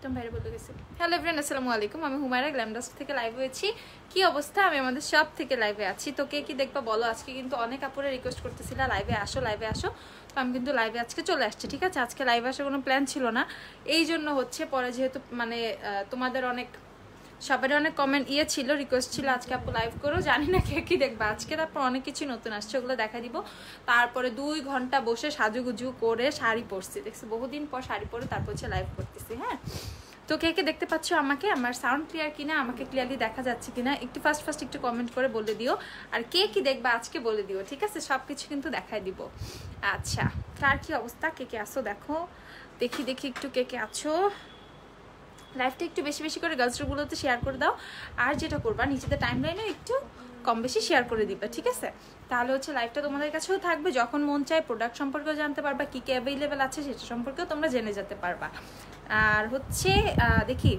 একদম বাইরে বলে গেছি। হ্যালো এভরিওয়ান, আসসালামু আলাইকুম। আমি হুমায়রা গ্ল্যামডাস্ট থেকে লাইভ হয়েছি। কি অবস্থা? আমি আমাদের সব থেকে লাইভে আছি। তো কে কি দেখবা বলো। আজকে কিন্তু অনেক আপুরে রিকোয়েস্ট করতেছিল লাইভে আসো লাইভে আসো, তো আমি কিন্তু লাইভে আজকে চলে আসছি। ঠিক আছে, আজকে লাইভে আসার কোনো প্ল্যান ছিল না, এই জন্য হচ্ছে পরে যেহেতু মানে তোমাদের অনেক সবারই অনেক কমেন্ট ছিল, রিকোয়েস্ট ছিল আজকে আপু লাইভ করো। জানি না কে কি দেখবা আজকে। তারপর অনেক কিছু নতুন আসছে, ওগুলো দেখা দিব। তারপরে 2 ঘন্টা বসে সাজুগুজু করে শাড়ি পরছি, দেখছি বহুদিন পর শাড়ি পরে তারপর হচ্ছে লাইভ করতেছি। হ্যাঁ, তো কে কে দেখতে পাচ্ছ আমাকে, আমার সাউন্ড ক্লিয়ার কিনা, আমাকে ক্লিয়ারলি দেখা যাচ্ছে কিনা একটু ফার্স্ট একটু কমেন্ট করে বলে দিও। আর কে কি দেখবা আজকে বলে দিও, ঠিক আছে? সব কিছু কিন্তু দেখাই দিব। আচ্ছা, কার কি অবস্থা, কে কে আসো দেখো, দেখি একটু কে কে আছো। লাইভটা একটু বেশি বেশি করে গার্লসগুলোতে শেয়ার করে দাও। আর যেটা করবা, নিজেদের টাইম লাইনে একটু কম বেশি শেয়ার করে দিবা, ঠিক আছে? তাহলে হচ্ছে লাইভটা তোমাদের কাছেও থাকবে, যখন মন চায় প্রোডাক্ট সম্পর্কেও জানতে পারবা, কী কী অ্যাভেলেবেল আছে সেটা সম্পর্কেও তোমরা জেনে যেতে পারবা। আর হচ্ছে দেখি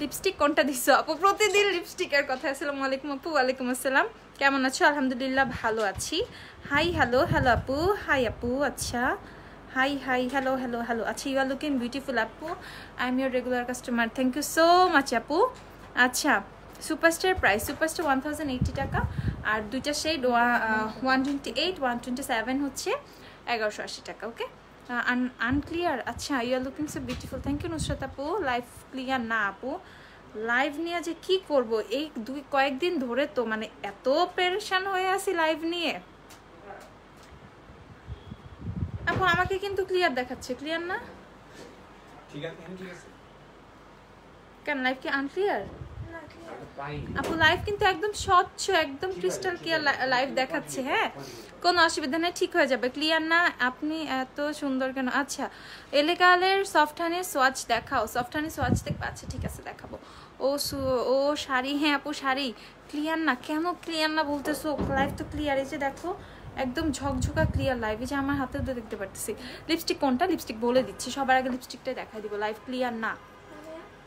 লিপস্টিক কোনটা দিচ্ছ আপু? প্রতিদিন লিপস্টিকের কথা। আসসালামু আলাইকুম আপু। ওয়ালাইকুম আসসালাম, কেমন আছো? আলহামদুলিল্লাহ ভালো আছি। হাই হ্যালো আপু। হাই আপু। আচ্ছা, হাই হ্যালো আচ্ছা, ইউ আর লুকিং বিউটিফুল আপু, I am your regular customer, thank you so much আপু। আচ্ছা, সুপারস্টার প্রাইস, সুপারস্টার 1080 টাকা, আর দুইটা শেড 128 127 হচ্ছে 1180 টাকা। Okay, unclear. আচ্ছা, you are looking so beautiful, thank you Nusrat আপু। লাইভ ক্লিয়ার না আপু, লাইভ নিয়ে যে কি করব, এই কয়েকদিন ধরে তো মানে এত পেরেশান হয়ে আছি লাইভ নিয়ে আপু। আমাকে কিন্তু ক্লিয়ার দেখাচ্ছে, ক্লিয়ার না? ঠিক আছে, কেন লাইভ কি আনক্লিয়ার? আপু লাইভ কিন্তু একদম স্বচ্ছ, একদম ক্রিস্টাল ক্লিয়ার লাইভ দেখাচ্ছে। হ্যাঁ, কোনো অসুবিধা নেই, ঠিক হয়ে যাবে। ক্লিয়ার না? আপনি এত সুন্দর কেন? আচ্ছা, এলেকালের সফট হানির সোয়াচ দেখাও, সফট হানির সোয়াচ দেখবা? আচ্ছা ঠিক আছে, দেখাবো। ও শাড়ি, হ্যাঁ আপু শাড়ি। ক্লিয়ার না কেন? ক্লিয়ার না বলতেছো? লাইভ তো ক্লিয়ার, এই যে দেখো একদম ঝকঝকা ক্লিয়ার লাইভ, এই যে আমার হাতেও তো দেখতে পারতেছি। লিপস্টিক কোনটা? লিপস্টিক বলে দিচ্ছি, সবার আগে লিপস্টিকটাই দেখাই দিব। লাইভ ক্লিয়ার না।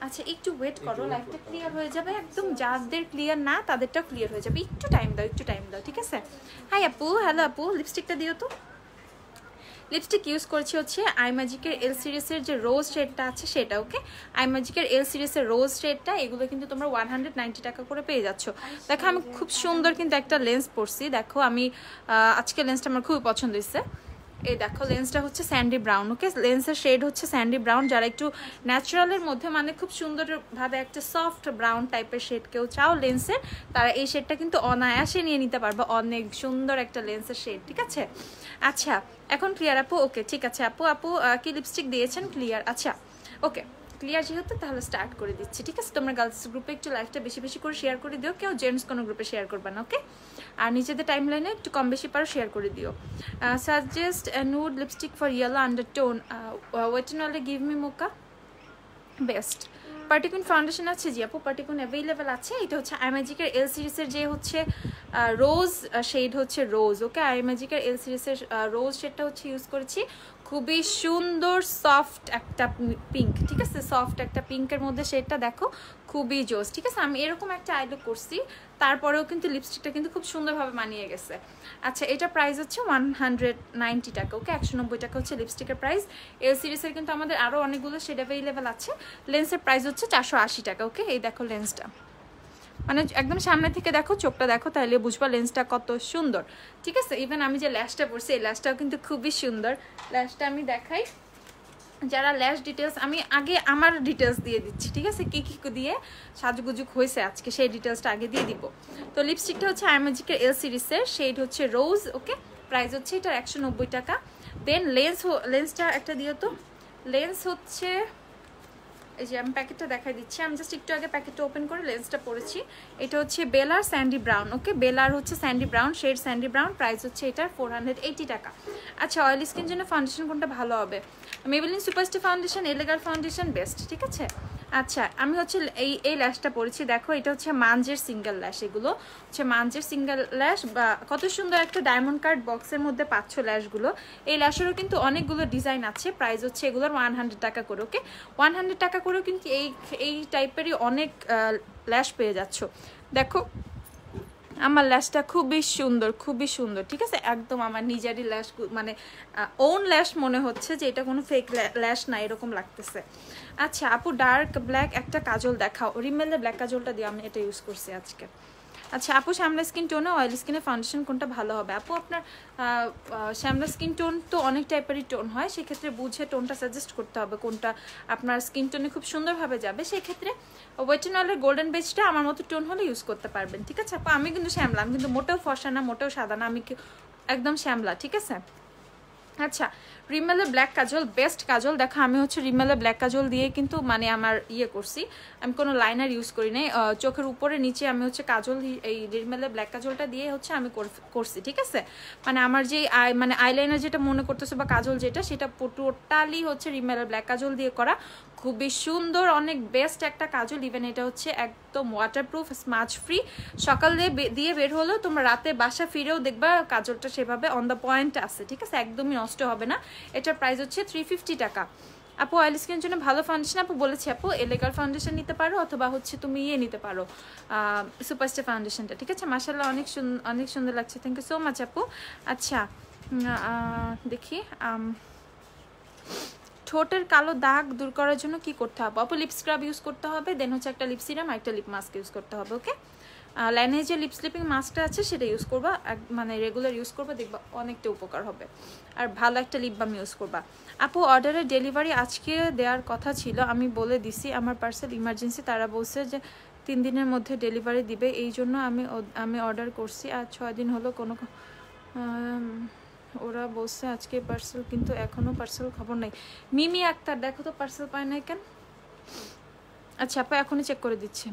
আচ্ছা একটু ওয়েট করো, লাইভটা ক্লিয়ার হয়ে যাবে একদম। যাদের ক্লিয়ার না তাদেরটাও ক্লিয়ার হয়ে যাবে, একটু টাইম দাও, ঠিক আছে? হাই আপু, হ্যালো আপু, লিপস্টিকটা দিও তো। লিপস্টিক ইউজ করছি হচ্ছে আই ম্যাজিকের এল সিরিজের যে রোজ শেডটা আছে সেটা। ওকে, আই ম্যাজিকের এল সিরিজের রোজ শেডটা, এগুলো কিন্তু তোমরা 190 টাকা করে পেয়ে যাচ্ছ। দেখো আমি খুব সুন্দর কিন্তু একটা লেন্স পরছি, দেখো আমি আজকে লেন্সটা আমার খুবই পছন্দ হয়েছে। এই দেখো লেন্সটা হচ্ছে স্যান্ডি ব্রাউন। ওকে, লেন্সের শেড হচ্ছে স্যান্ডি ব্রাউন। যারা একটু ন্যাচারালের মধ্যে মানে খুব সুন্দরভাবে একটা সফট ব্রাউন টাইপের শেড কেউ চাও লেন্সের, তারা এই শেডটা কিন্তু অনায়াসে নিয়ে নিতে পারবে। অনেক সুন্দর একটা লেন্সের শেড, ঠিক আছে? আচ্ছা, এখন ক্লিয়ার আপু? ওকে ঠিক আছে আপু। কি লিপস্টিক দিয়েছেন? ক্লিয়ার। আচ্ছা ওকে, ক্লিয়ার যেহেতু তাহলে স্টার্ট করে দিচ্ছি, ঠিক আছে? তোমরা গার্লস গ্রুপে একটু লাইভটা বেশি বেশি করে শেয়ার করে দিও, কেউ জেন্টস কোনো গ্রুপে শেয়ার করবে না। ওকে, আর নিজেদের টাইম লাইনে একটু কম বেশি পারো শেয়ার করে দিও। Suggest nude lipstick for yellow undertone, wet and only give me mocha best. পার্টিকুন ফাউন্ডেশন আছে? জি আপু, পার্টিকুন অ্যাভেলেবেল আছে। এটা হচ্ছে আই ম্যাজিকের এল সিরিজের যে হচ্ছে রোজ শেড হচ্ছে রোজ। ওকে, আই ম্যাজিকের এল সিরিজের রোজ শেডটা হচ্ছে ইউজ করেছি। খুবই সুন্দর সফট একটা পিঙ্ক, ঠিক আছে? সফট একটা পিঙ্কের মধ্যে শেডটা দেখো, খুবই জোস, ঠিক আছে? আমি এরকম একটা আইলুক করছি, তারপরেও কিন্তু লিপস্টিকটা কিন্তু খুব সুন্দরভাবে মানিয়ে গেছে। আচ্ছা, এটা প্রাইস হচ্ছে 190 টাকা। ওকে, 190 টাকা হচ্ছে লিপস্টিকের প্রাইস। এল সিরিজের কিন্তু আমাদের আরও অনেকগুলো শেড অ্যাভেলেবেল আছে। লেন্সের প্রাইস হচ্ছে 480 টাকা। ওকে, এই দেখো লেন্সটা, মানে একদম সামনে থেকে দেখো, চোখটা দেখো, তাহলে বুঝবা লেন্সটা কত সুন্দর, ঠিক আছে? ইভেন আমি যে ল্যাশটা পরছি, এই ল্যাশটাও কিন্তু খুবই সুন্দর। ল্যাশটা আমি দেখাই, যারা ল্যাশ ডিটেলস, আমি আগে আমার ডিটেলস দিয়ে দিচ্ছি, ঠিক আছে? কি দিয়ে সাজুগুজুক হয়েছে আজকে সেই ডিটেলসটা আগে দিয়ে দিব। তো লিপস্টিকটা হচ্ছে আই ম্যাজিকের এল সিরিজের, শেড হচ্ছে রোজ। ওকে, প্রাইস হচ্ছে এটার 190 টাকা। দেন লেন্সটা একটা দিও তো। লেন্স হচ্ছে এই যে আমি প্যাকেটটা দেখাই দিচ্ছি, আমি জাস্ট একটু আগে প্যাকেটটা ওপেন করে লেন্সটা পরেছি। এটা হচ্ছে বেলার স্যান্ডি ব্রাউন। ওকে, বেলার হচ্ছে sandy brown, shade sandy brown, price হচ্ছে এটার 480 টাকা। আচ্ছা, অয়েল স্কিন জন্য ফাউন্ডেশন কোনটা ভালো হবে? মেবেলিন সুপারস্টার ফাউন্ডেশন, এলেগার ফাউন্ডেশন বেস্ট, ঠিক আছে? আচ্ছা, আমি হচ্ছে এই ল্যাশটা পরেছি, দেখো এটা হচ্ছে মানজের সিঙ্গেল ল্যাশ। এগুলো হচ্ছে মানজের সিঙ্গেল ল্যাশ, বা কত সুন্দর একটা ডায়মন্ড কার্ড বক্সের মধ্যে পাচ্ছ ল্যাশগুলো। এই ল্যাশেরও কিন্তু অনেকগুলো ডিজাইন আছে, প্রাইস হচ্ছে এগুলোর 100 টাকা করে। ওকে, 100 টাকা করেও কিন্তু এই টাইপেরই অনেক ল্যাশ পেয়ে যাচ্ছ। দেখো আমার ল্যাশটা খুবই সুন্দর, ঠিক আছে? একদম আমার নিজেরই ল্যাশ, মানে ওন ল্যাশ মনে হচ্ছে যে এটা কোনো ফেক ল্যাশ না, এরকম লাগতেছে। আচ্ছা আপু ডার্ক ব্ল্যাক একটা কাজল দেখাও। রিমেলের ব্ল্যাক কাজলটা দিয়ে আমি এটা ইউজ করছি আজকে। আচ্ছা আপু শ্যামলা স্কিন টোনে অয়েলি স্কিনে ফাউন্ডেশন কোনটা ভালো হবে? আপু আপনার শ্যামলা স্কিন টোন তো অনেক টাইপেরই টোন হয়, সেক্ষেত্রে বুঝে টোনটা সাজেস্ট করতে হবে কোনটা আপনার স্কিন টোনে খুব সুন্দরভাবে যাবে। সেক্ষেত্রে ওয়েট এন্ড অয়েলের গোল্ডেন বেজটা আমার মতো টোন হলে ইউজ করতে পারবেন, ঠিক আছে আপু? আমি কিন্তু শ্যামলা, আমি কিন্তু মোটেও ফর্সা না, মোটেও সাদা না, আমি একদম শ্যামলা, ঠিক আছে? আচ্ছা রিমেলের ব্ল্যাক কাজল বেস্ট কাজল। দেখো আমি হচ্ছে রিমেলের ব্ল্যাক কাজল দিয়ে কিন্তু মানে আমার করছি, আমি কোনো লাইনার ইউজ করি নাই, চোখের উপরে নিচে আমি হচ্ছে কাজল, এই রিমেলের ব্ল্যাক কাজলটা দিয়ে হচ্ছে আমি করছি, ঠিক আছে? মানে আমার যে মানে আইলাইনার যেটা মনে করতেছে বা কাজল যেটা, সেটা টোটালি হচ্ছে রিমেলের ব্ল্যাক কাজল দিয়ে করা, খুবই সুন্দর, অনেক বেস্ট একটা কাজল। ইভেন এটা হচ্ছে একদম ওয়াটারপ্রুফ, স্মাচ ফ্রি। সকাল দিয়ে বের হলেও তোমরা রাতে বাসা ফিরেও দেখবা কাজলটা সেভাবে অন দ্য পয়েন্ট আছে, ঠিক আছে? একদমই নষ্ট হবে না। এটার প্রাইস হচ্ছে 350 টাকা। আপু অয়েল স্কিনের জন্য ভালো ফাউন্ডেশন আপু বলেছি, আপু এলেগার ফাউন্ডেশন নিতে পারো, অথবা হচ্ছে তুমি নিতে পারো সুপারস্টার ফাউন্ডেশনটা, ঠিক আছে? মাশাআল্লাহ অনেক সুন্দর লাগছে, থ্যাংক ইউ সো মাচ আপু। আচ্ছা দেখি ঠোঁটের কালো দাগ দূর করার জন্য কি করতে হবে? আপু লিপ স্ক্রাব ইউজ করতে হবে, দেন হচ্ছে একটা লিপ সিরাম, একটা লিপ মাস্ক ইউজ করতে হবে, ওকে? লাইনে যে লিপ স্লিপিং মাস্কটা আছে সেটা ইউজ করবা, মানে রেগুলার ইউজ করবা, দেখবা অনেকটা উপকার হবে। আর ভালো একটা লিপ বাম ইউজ করবা। আপু অর্ডারের ডেলিভারি আজকে দেওয়ার কথা ছিল, আমি বলে দিছি আমার পার্সেল ইমার্জেন্সি, তারা বলছে যে 3 দিনের মধ্যে ডেলিভারি দিবে, এই জন্য আমি অর্ডার করছি, আর 6 দিন হলো কোনো ওরা বলছে আজকে পার্সেল, কিন্তু এখনো পার্সেল খবর নাই। মিমি আক্তার দেখো তো পার্সেল পায় নাই কেন? আচ্ছা আপু এখনই চেক করে দিচ্ছি।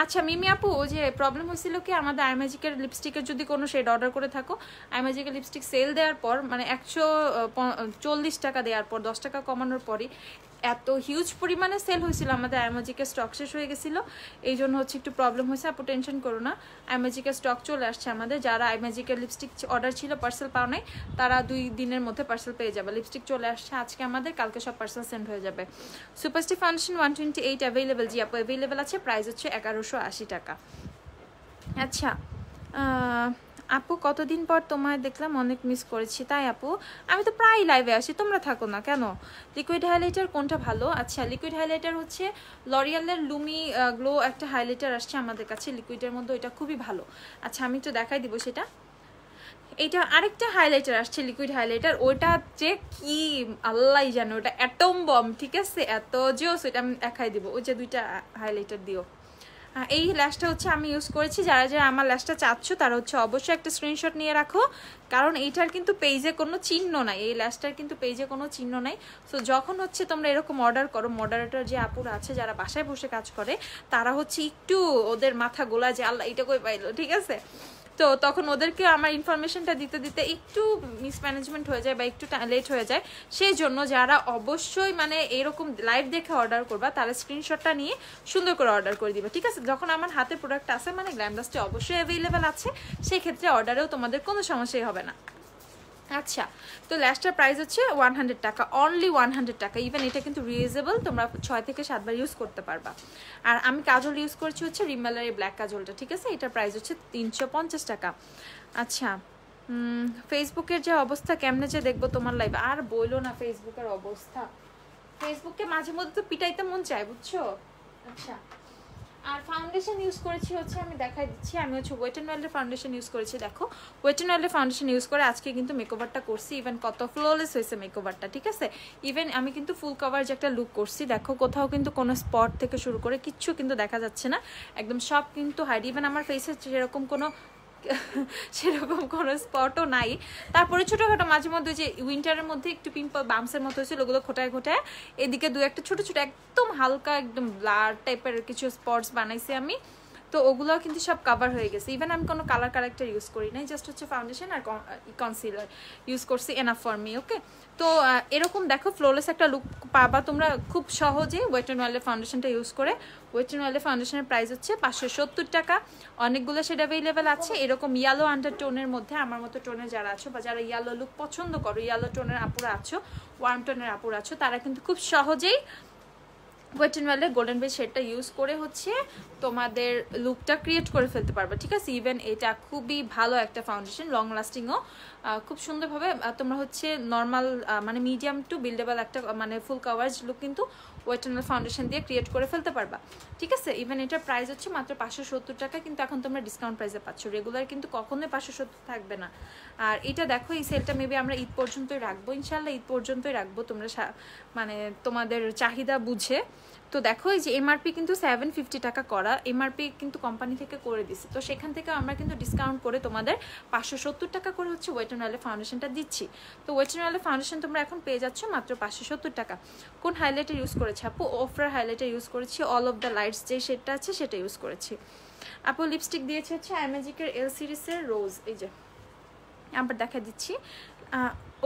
আচ্ছা মিমি আপু ওই যে প্রবলেম হয়েছিল কি, আমাদের আইম্যাজিকের লিপস্টিকের যদি কোনো শেড অর্ডার করে থাকো, আইম্যাজিকের লিপস্টিক সেল দেওয়ার পর মানে 140 টাকা দেওয়ার পর 10 টাকা কমানোর পরই এত হিউজ পরিমাণে সেল হয়েছিল, আমাদের আইম্যাজিকের স্টক শেষ হয়ে গেছিলো, এই জন্য হচ্ছে একটু প্রবলেম হয়েছে। আপু টেনশন করো না, আইম্যাজিকের স্টক চলে আসছে আমাদের। যারা আইম্যাজিকের লিপস্টিক অর্ডার ছিল পার্সেল পাও নাই, তারা 2 দিনের মধ্যে পার্সেল পেয়ে যাবে। লিপস্টিক চলে আসছে আজকে আমাদের, কালকে সব পার্সেল সেন্ড হয়ে যাবে। সুপারস্টার ফাউন্ডেশন 128 অ্যাভেলেবেল, জি আপু অ্যাভেলেবেল আছে, প্রাইস হচ্ছে 1180 টাকা। আচ্ছা আপু কতদিন পর তোমায় দেখলাম, অনেক মিস করেছি। তাই আপু আমি তো প্রায় লাইভে আসি, তোমরা থাকো না কেন? লিকুইড হাইলাইটার কোনটা ভালো? আচ্ছা লিকুইড হাইলাইটার হচ্ছে লরিয়ালের লুমি গ্লো একটা হাইলাইটার আসছে আমাদের কাছে লিকুইডের মধ্যে, ওইটা খুবই ভালো। আচ্ছা আমি একটু দেখাই দিব সেটা। এইটা আরেকটা হাইলাইটার আসছে লিকুইড হাইলাইটার, ওইটা যে কি আল্লাহ জানে, ওটা অ্যাটম বম, ঠিক আছে? এত জোস, ওইটা আমি দেখাই দিব। ওই যে 2টা হাইলাইটার দিও। এই ল্যাশটা হচ্ছে আমি ইউজ করেছি, যারা যারা আমার ল্যাশটা চাচ্ছ তারা হচ্ছে অবশ্যই একটা স্ক্রিনশট নিয়ে রাখো, কারণ এইটার কিন্তু পেজে কোনো চিহ্ন নাই, এই ল্যাশটার কিন্তু পেজে কোনো চিহ্ন নাই। সো যখন হচ্ছে তোমরা এরকম অর্ডার করো, মডারেটর যে আপুরা আছে যারা বাসায় বসে কাজ করে, তারা হচ্ছে একটু ওদের মাথা গোলা যে আল্লাহ এটা কই পাইলো, ঠিক আছে? তো তখন ওদেরকে আমার ইনফরমেশনটা দিতে দিতে একটু মিসম্যানেজমেন্ট হয়ে যায় বা একটু লেট হয়ে যায়। সেই জন্য যারা অবশ্যই মানে এরকম লাইভ দেখে অর্ডার করবা, তারা স্ক্রিনশটটা নিয়ে সুন্দর করে অর্ডার করে দিবে, ঠিক আছে? যখন আমার হাতে প্রোডাক্ট আছে মানে গ্ল্যামডাস্টে অবশ্যই অ্যাভেলেবেল আছে, সেই ক্ষেত্রে অর্ডারেও তোমাদের কোনো সমস্যাই হবে না। আচ্ছা তো ল্যাশটার প্রাইস হচ্ছে 100 টাকা, অনলি 100 টাকা। ইভেন এটা কিন্তু রিউজেবল, তোমরা 6 থেকে 7 বার ইউজ করতে পারবা। আর আমি কাজল ইউজ করছি হচ্ছে রিমেলার এই ব্ল্যাক কাজলটা, ঠিক আছে? এটার প্রাইস হচ্ছে 350 টাকা। আচ্ছা ফেসবুকের যে অবস্থা, কেমনে যে দেখবো তোমার লাইভ, আর বইলো না ফেসবুকের অবস্থা, ফেসবুকে মাঝে মধ্যে তো পিটাইতে মন চায়, বুঝছো? আচ্ছা আর ফাউন্ডেশন ইউজ করেছি হচ্ছে, আমি দেখাই দিচ্ছি, আমি হচ্ছে ওয়েট এন্ড ওয়াইল্ডের ফাউন্ডেশন ইউজ করেছি। দেখো ওয়েট এন্ড ওয়াইল্ডের ফাউন্ডেশন ইউজ করে আজকে কিন্তু মেকওভারটা করছি, ইভেন কত ফ্ললেস হয়েছে মেকওভারটা, ঠিক আছে? ইভেন আমি কিন্তু ফুল কভার যে একটা লুক করছি, দেখো কোথাও কিন্তু কোনো স্পট থেকে শুরু করে কিচ্ছু কিন্তু দেখা যাচ্ছে না, একদম সব কিন্তু হাইড। ইভেন আমার ফেসে সেরকম কোনো স্পটও নাই। তারপরে ছোটোখাটো মাঝে মধ্যে যে উইন্টারের মধ্যে একটু পিম্পল বামসের মতো হয়েছিল, ওগুলো খোটায় এদিকে 2-একটা ছোটো ছোটো একদম হালকা একদম ব্লার টাইপের কিছু স্পটস বানাইছি আমি, তো ওগুলোও কিন্তু সব কাভার হয়ে গেছে। ইভেন আমি কোনো কালার কারেক্টার ইউজ করি নাই, জাস্ট হচ্ছে ফাউন্ডেশন আর কনসিলার ইউজ করছি, এনাফ ফর মি, ওকে? তো এরকম দেখো ফ্লোলেস একটা লুক পাবা তোমরা খুব সহজে ওয়েট এন্ড ওয়াইল্ডের ফাউন্ডেশনটা ইউজ করে। ওয়েট এন্ড ওয়াইল্ডের ফাউন্ডেশনের প্রাইস হচ্ছে 570 টাকা, অনেকগুলো শেড অ্যাভেলেবেল আছে। এরকম ইয়েলো আন্ডার টোনের মধ্যে আমার মতো টোনের যারা আছো বা যারা ইয়েলো লুক পছন্দ করো, ইয়েলো টোনের আপুরা আছো, ওয়ার্ম টোনের আপুরা আছো, তারা কিন্তু খুব সহজেই ওয়েট এন্ড ওয়েলের গোল্ডেন বেজ শেডটা ইউজ করে হচ্ছে তোমাদের লুকটা ক্রিয়েট করে ফেলতে পারবে, ঠিক আছে। ইভেন এটা খুবই ভালো একটা ফাউন্ডেশন, লং লাস্টিংও খুব সুন্দরভাবে তোমরা হচ্ছে নর্মাল মানে মিডিয়াম টু বিল্ডেবল একটা মানে ফুল কাভারেজ লুক কিন্তু ওয়েট এন্ড ওয়েল ফাউন্ডেশন দিয়ে ক্রিয়েট করে ফেলতে পারবা, ঠিক আছে। ইভেন এটার প্রাইস হচ্ছে মাত্র 570 টাকা, কিন্তু এখন তোমরা ডিসকাউন্ট প্রাইসে পাচ্ছ, রেগুলার কিন্তু কখনোই 570 থাকবে না। আর এটা দেখো এই সেলটা মেবি আমরা ঈদ পর্যন্তই রাখবো, ইনশাল্লাহ ঈদ পর্যন্তই রাখবো, তোমরা মানে তোমাদের চাহিদা বুঝে। তো দেখো এই যে এমআরপি কিন্তু 750 টাকা করা, এমআরপি কিন্তু কোম্পানি থেকে করে দিছে, তো সেখান থেকে আমরা কিন্তু ডিসকাউন্ট করে তোমাদের 570 টাকা করে হচ্ছে ওয়েট এন্ড ওয়েলের ফাউন্ডেশনটা দিচ্ছি। তো ওয়েট এন্ড ওয়েলের ফাউন্ডেশন তোমরা এখন পেয়ে যাচ্ছ মাত্র 570 টাকা। কোন হাইলাইটার ইউজ করেছি আপু? ওফরার হাইলাইটার ইউজ করেছি, অল অফ দ্য লাইটস যে শেডটা আছে সেটা ইউজ করেছি। আপু লিপস্টিক দিয়েছে হচ্ছে আইম্যাজিকের এল সিরিজের রোজ, এই যে আবার দেখা দিচ্ছি।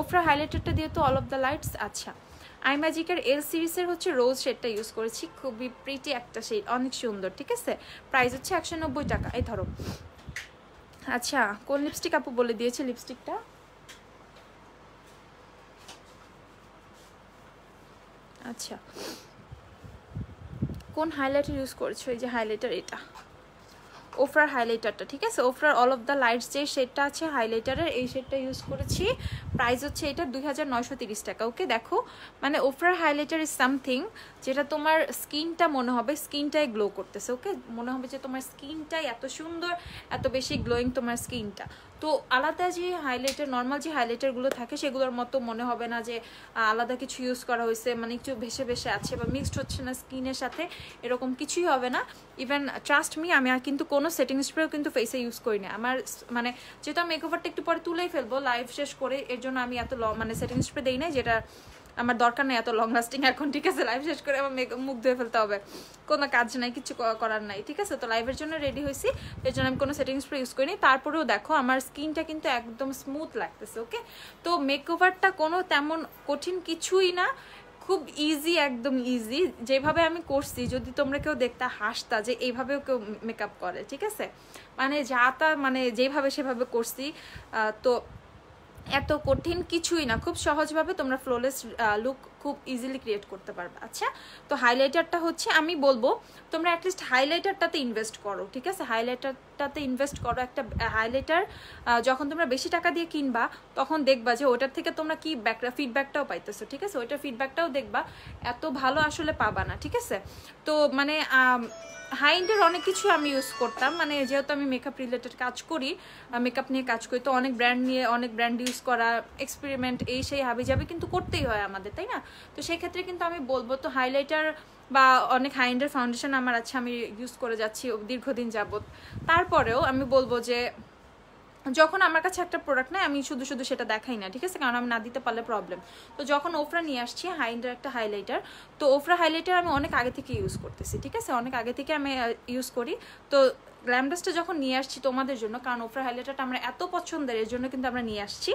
ওফরা হাইলাইটারটা দিয়ে তো অল অফ দ্য লাইটস, আচ্ছা আইম্যাজিকের এল সিরিজের হচ্ছে রোজ শেডটা ইউজ করেছি, খুবই প্রিটি একটা শেড, অনেক সুন্দর, ঠিক আছে। প্রাইস হচ্ছে 190 টাকা, এই ধরো। আচ্ছা কোন লিপস্টিক আপু বলে দিয়েছে লিপস্টিকটা? আচ্ছা কোন হাইলাইটার ইউজ করছো? এই যে হাইলাইটার, এটা ওফরার হাইলাইটারটা, ঠিক আছে। ওফরার অল অফ দ্য লাইটস যে শেডটা আছে হাইলাইটারের, এই শেডটা ইউজ করেছি। প্রাইস হচ্ছে এটা 2930 টাকা। ওকে দেখো মানে ওফরার হাইলাইটার ইজ সামথিং যেটা তোমার স্কিনটা মনে হবে স্কিনটাই গ্লো করতেছে, ওকে মনে হবে যে তোমার স্কিনটাই এত সুন্দর, এত বেশি গ্লোয়িং তোমার স্কিনটা। তো আলাদা যে হাইলাইটার নর্মাল যে হাইলাইটারগুলো থাকে সেগুলোর মতো মনে হবে না যে আলাদা কিছু ইউজ করা হয়েছে, মানে একটু ভেসে ভেসে আছে বা মিক্সড হচ্ছে না স্কিনের সাথে, এরকম কিছুই হবে না। ইভেন ট্রাস্ট মি আমি আর কিন্তু কোনো সেটিং স্প্রেও কিন্তু ফেসে ইউজ করি না, আমার মানে যেহেতু আমি মেকওভারটা একটু পরে তুলেই ফেলবো লাইভ শেষ করে, এর জন্য আমি এত মানে সেটিং স্প্রে দিই না, যেটা আমার দরকার নেই এত লং লাস্টিং এখন, ঠিক আছে। লাইভ শেষ করে আমার মুখ ধুয়ে ফেলতে হবে, কোনো কাজ নাই, কিছু করার নাই, ঠিক আছে। তো লাইভের জন্য রেডি হয়েছি, এর জন্য আমি কোনো সেটিং স্প্রে ইউজ করিনি। তারপরেও দেখো আমার স্কিনটা কিন্তু একদম স্মুথ লাগতেছে, ওকে। তো মেকওভারটা কোনো তেমন কঠিন কিছুই না, খুব ইজি, একদম ইজি। যেভাবে আমি করছি যদি তোমরা কেউ দেখতে হাসতা যে এইভাবেও কেউ মেকআপ করে, ঠিক আছে। মানে যা তা মানে যেভাবে সেভাবে করছি, তো এত কঠিন কিছুই না, খুব সহজভাবে তোমরা ফ্লোলেস লুক খুব ইজিলি ক্রিয়েট করতে পারবে। আচ্ছা তো হাইলাইটারটা হচ্ছে আমি বলবো তোমরা অ্যাটলিস্ট হাইলাইটারটাতে ইনভেস্ট করো, ঠিক আছে। হাইলাইটারটাতে ইনভেস্ট করো। একটা হাইলাইটার যখন তোমরা বেশি টাকা দিয়ে কিনবা তখন দেখবা যে ওটার থেকে তোমরা কি ফিডব্যাকটাও পাইতেছো, ঠিক আছে। ওইটার ফিডব্যাকটাও দেখবা, এত ভালো আসলে পাবা না, ঠিক আছে। তো মানে হাই এন্ডের অনেক কিছু আমি ইউজ করতাম, মানে যেহেতু আমি মেকআপ রিলেটেড কাজ করি, মেকআপ নিয়ে কাজ করি, তো অনেক ব্র্যান্ড নিয়ে অনেক ব্র্যান্ড ইউজ করা, এক্সপেরিমেন্ট এই সেই হাবি যাবে কিন্তু করতেই হয় আমাদের, তাই না। তো সেই ক্ষেত্রে কিন্তু আমি বলবো তো হাইলাইটার বা অনেক হাই এন্ডের ফাউন্ডেশন আমার আছে, আমি ইউজ করে যাচ্ছি দীর্ঘদিন যাবত। তারপরেও আমি বলবো যে যখন আমার কাছে একটা প্রোডাক্ট নেই আমি শুধু শুধু সেটা দেখাই না, ঠিক আছে, কারণ আমি না দিতে পারলে প্রবলেম। তো যখন ওফরা নিয়ে আসছি হাই এন্ডের একটা হাইলাইটার, তো ওফরা হাইলাইটার আমি অনেক আগে থেকে ইউজ করতেছি, ঠিক আছে, অনেক আগে থেকে আমি ইউজ করি। তো গ্ল্যামডাসটা যখন নিয়ে আসছি তোমাদের জন্য, কারণ ওফরা হাইলাইটারটা আমরা এত পছন্দের, এর জন্য কিন্তু আমরা নিয়ে আসছি।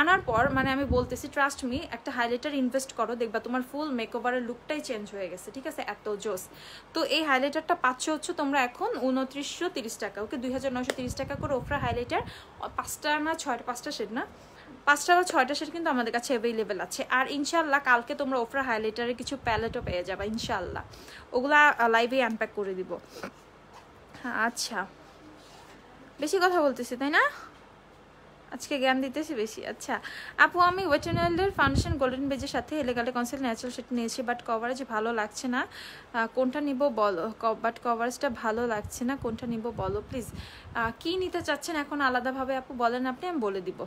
আনার পর মানে আমি বলতেছি ট্রাস্ট মি, একটা হাইলাইটার ইনভেস্ট করো, দেখবা তোমার ফুল মেকওভারের লুকটাই চেঞ্জ হয়ে গেছে, ঠিক আছে, এত জোস। তো এই হাইলাইটারটা পাচ্ছ হচ্ছে তোমরা এখন 2930 টাকা, ওকে 2930 টাকা করে ওফরা হাইলাইটার। 5টা না 6টা, 5টা শেড না, 5টা বা 6টা শেড কিন্তু আমাদের কাছে অ্যাভেলেবেল আছে। আর ইনশাল্লাহ কালকে তোমরা ওফরা হাইলাইটারের কিছু প্যালেটও পেয়ে যাবে ইনশাল্লাহ, ওগুলা লাইভে আনপ্যাক করে দিব। হ্যাঁ আচ্ছা বেশি কথা বলতেছি তাই না, আজকে জ্ঞান দিতেছি বেশি। আচ্ছা আপু আমি ওয়েট এন্ড ওয়েলের ফাউন্ডেশন গোল্ডেন বেজের সাথে এলেগালে কনসিলার ন্যাচারাল সেটা নিয়েছি, বাট কভারেজ ভালো লাগছে না, কোনটা নিব বলো। বাট কভারেজটা ভালো লাগছে না, কোনটা নিব বলো প্লিজ। কি নিতে চাচ্ছেন এখন আলাদাভাবে আপু বলেন, আপনি আমি বলে দিব।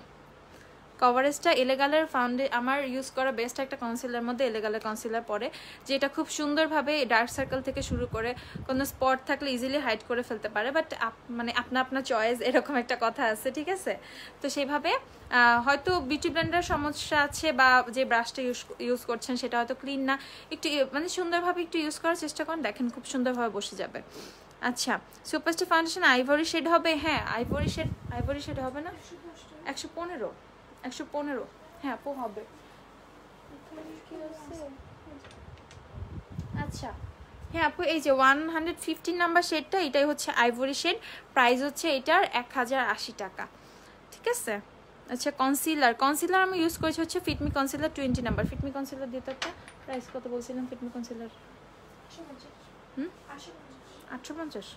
কভারেজটা এলেগালের আমার ইউজ করা বেস্ট একটা কনসিলার মধ্যে এলেগালের কনসিলার পরে, যেটা খুব সুন্দরভাবে ডার্ক সার্কেল থেকে শুরু করে কোনো স্পট থাকলে ইজিলি হাইড করে ফেলতে পারে, বাট মানে আপনার চয়েস এরকম একটা কথা আছে, ঠিক আছে। তো সেইভাবে হয়তো বিউটি ব্লেন্ডার সমস্যা আছে বা যে ব্রাশটা ইউজ করছেন সেটা হয়তো ক্লিন না, একটু মানে সুন্দরভাবে একটু ইউজ করার চেষ্টা করেন, দেখেন খুব সুন্দরভাবে বসে যাবে। আচ্ছা সুপারস্টার ফাউন্ডেশন আইভরি শেড হবে, হ্যাঁ আইভরি শেড হবে না, 115 হ্যাঁ আপু হবে। আচ্ছা হ্যাঁ আপু এই যে 115 নাম্বার শেডটা, এটাই হচ্ছে আইভরি শেড, প্রাইস হচ্ছে এটার 1080 টাকা, ঠিক আছে। আচ্ছা কনসিলার আমি ইউজ করেছি হচ্ছে Fit Me concealer 20 number, Fit Me concealer দিতে একটা প্রাইস কত বলছিলাম, ফিটমি কনসিলার 850